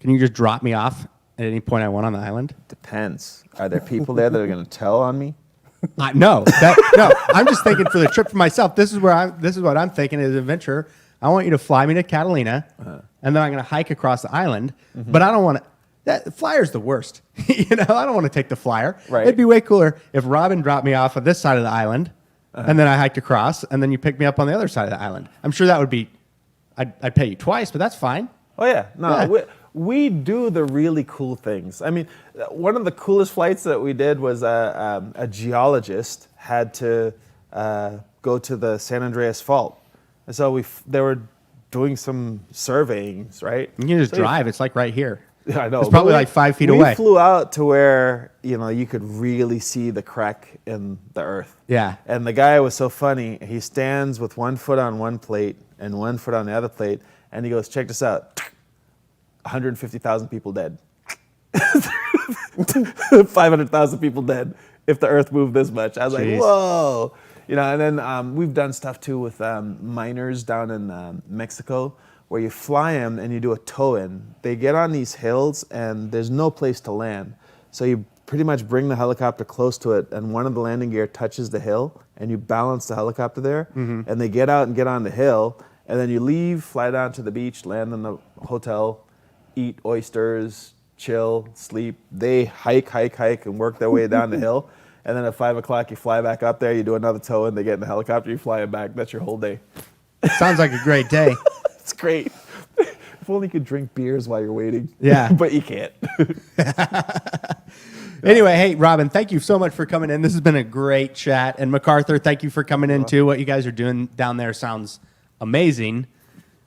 Can you just drop me off at any point I want on the island? Depends. Are there people there that are going to tell on me? No. No. I'm just thinking for the trip for myself. This is what I'm thinking as an adventurer. I want you to fly me to Catalina, and then I'm going to hike across the island. Mm-hmm. But I don't want to. That flyer's the worst. I don't want to take the flyer. Right. It'd be way cooler if Robin dropped me off of this side of the island, and then I hiked across, and then you picked me up on the other side of the island. I'm sure that would be. I'd pay you twice, but that's fine. Oh yeah, no. We do the really cool things. I mean, one of the coolest flights that we did was a geologist had to go to the San Andreas Fault. And so they were doing some surveyings, right? You can just drive. It's like right here. Yeah, I know. It's probably like 5 feet away. We flew out to where, you could really see the crack in the earth. Yeah. And the guy was so funny. He stands with one foot on one plate and one foot on the other plate. And he goes, check this out. 150,000 people dead. 500,000 people dead if the earth moved this much. I was like, whoa. And then we've done stuff too with miners down in Mexico where you fly them and you do a tow-in. They get on these hills and there's no place to land. So you pretty much bring the helicopter close to it and one of the landing gear touches the hill and you balance the helicopter there. Mm-hmm. And they get out and get on the hill and then you leave, fly down to the beach, land in the hotel, eat oysters, chill, sleep. They hike and work their way down the hill. And then at 5 o'clock, you fly back up there, you do another tow, and they get in the helicopter, you fly it back. That's your whole day. Sounds like a great day. It's great. If only you could drink beers while you're waiting. Yeah. But you can't. Anyway, hey, Robin, thank you so much for coming in. This has been a great chat. And MacArthur, thank you for coming in, too. What you guys are doing down there sounds amazing.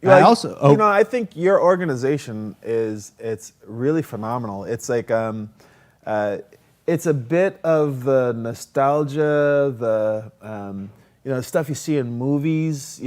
I think your organization it's really phenomenal. It's like it's a bit of the nostalgia, the stuff you see in movies.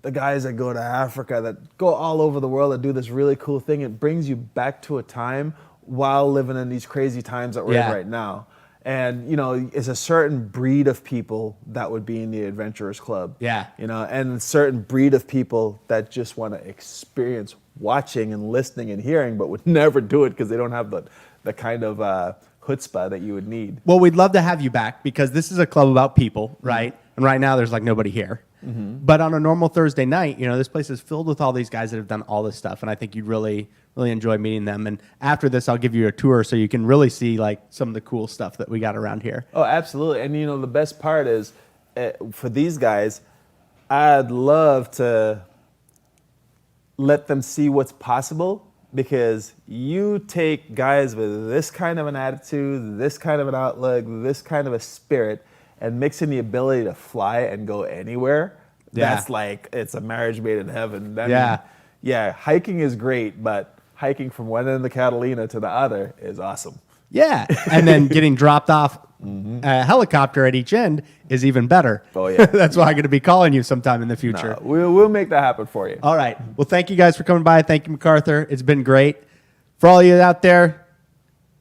The guys that go to Africa, that go all over the world, that do this really cool thing. It brings you back to a time while living in these crazy times that we're in right now. And, it's a certain breed of people that would be in the Adventurers Club. Yeah. And a certain breed of people that just want to experience watching and listening and hearing, but would never do it because they don't have the kind of chutzpah that you would need. Well, we'd love to have you back because this is a club about people, right? Mm-hmm. And right now there's like nobody here. Mm-hmm. But on a normal Thursday night, this place is filled with all these guys that have done all this stuff. And I think you'd really enjoy meeting them. And after this, I'll give you a tour so you can really see like some of the cool stuff that we got around here. Oh, absolutely. And the best part is for these guys, I'd love to let them see what's possible because you take guys with this kind of an attitude, this kind of an outlook, this kind of a spirit, and mixing the ability to fly and go anywhere. Yeah. That's like, it's a marriage made in heaven. Yeah, hiking is great, but hiking from one end of the Catalina to the other is awesome. Yeah, and then getting dropped off A helicopter at each end is even better. Oh, yeah. That's why I'm going to be calling you sometime in the future. No, we'll make that happen for you. All right. Well, thank you guys for coming by. Thank you, MacArthur. It's been great. For all of you out there,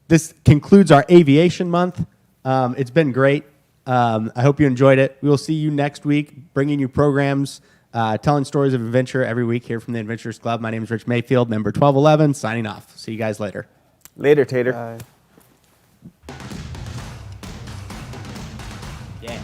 this concludes our aviation month. It's been great. I hope you enjoyed it. We will see you next week, bringing you programs, telling stories of adventure every week here from the Adventurers Club. My name is Rich Mayfield, member 1211, signing off. See you guys later. Later, Tater. Yeah.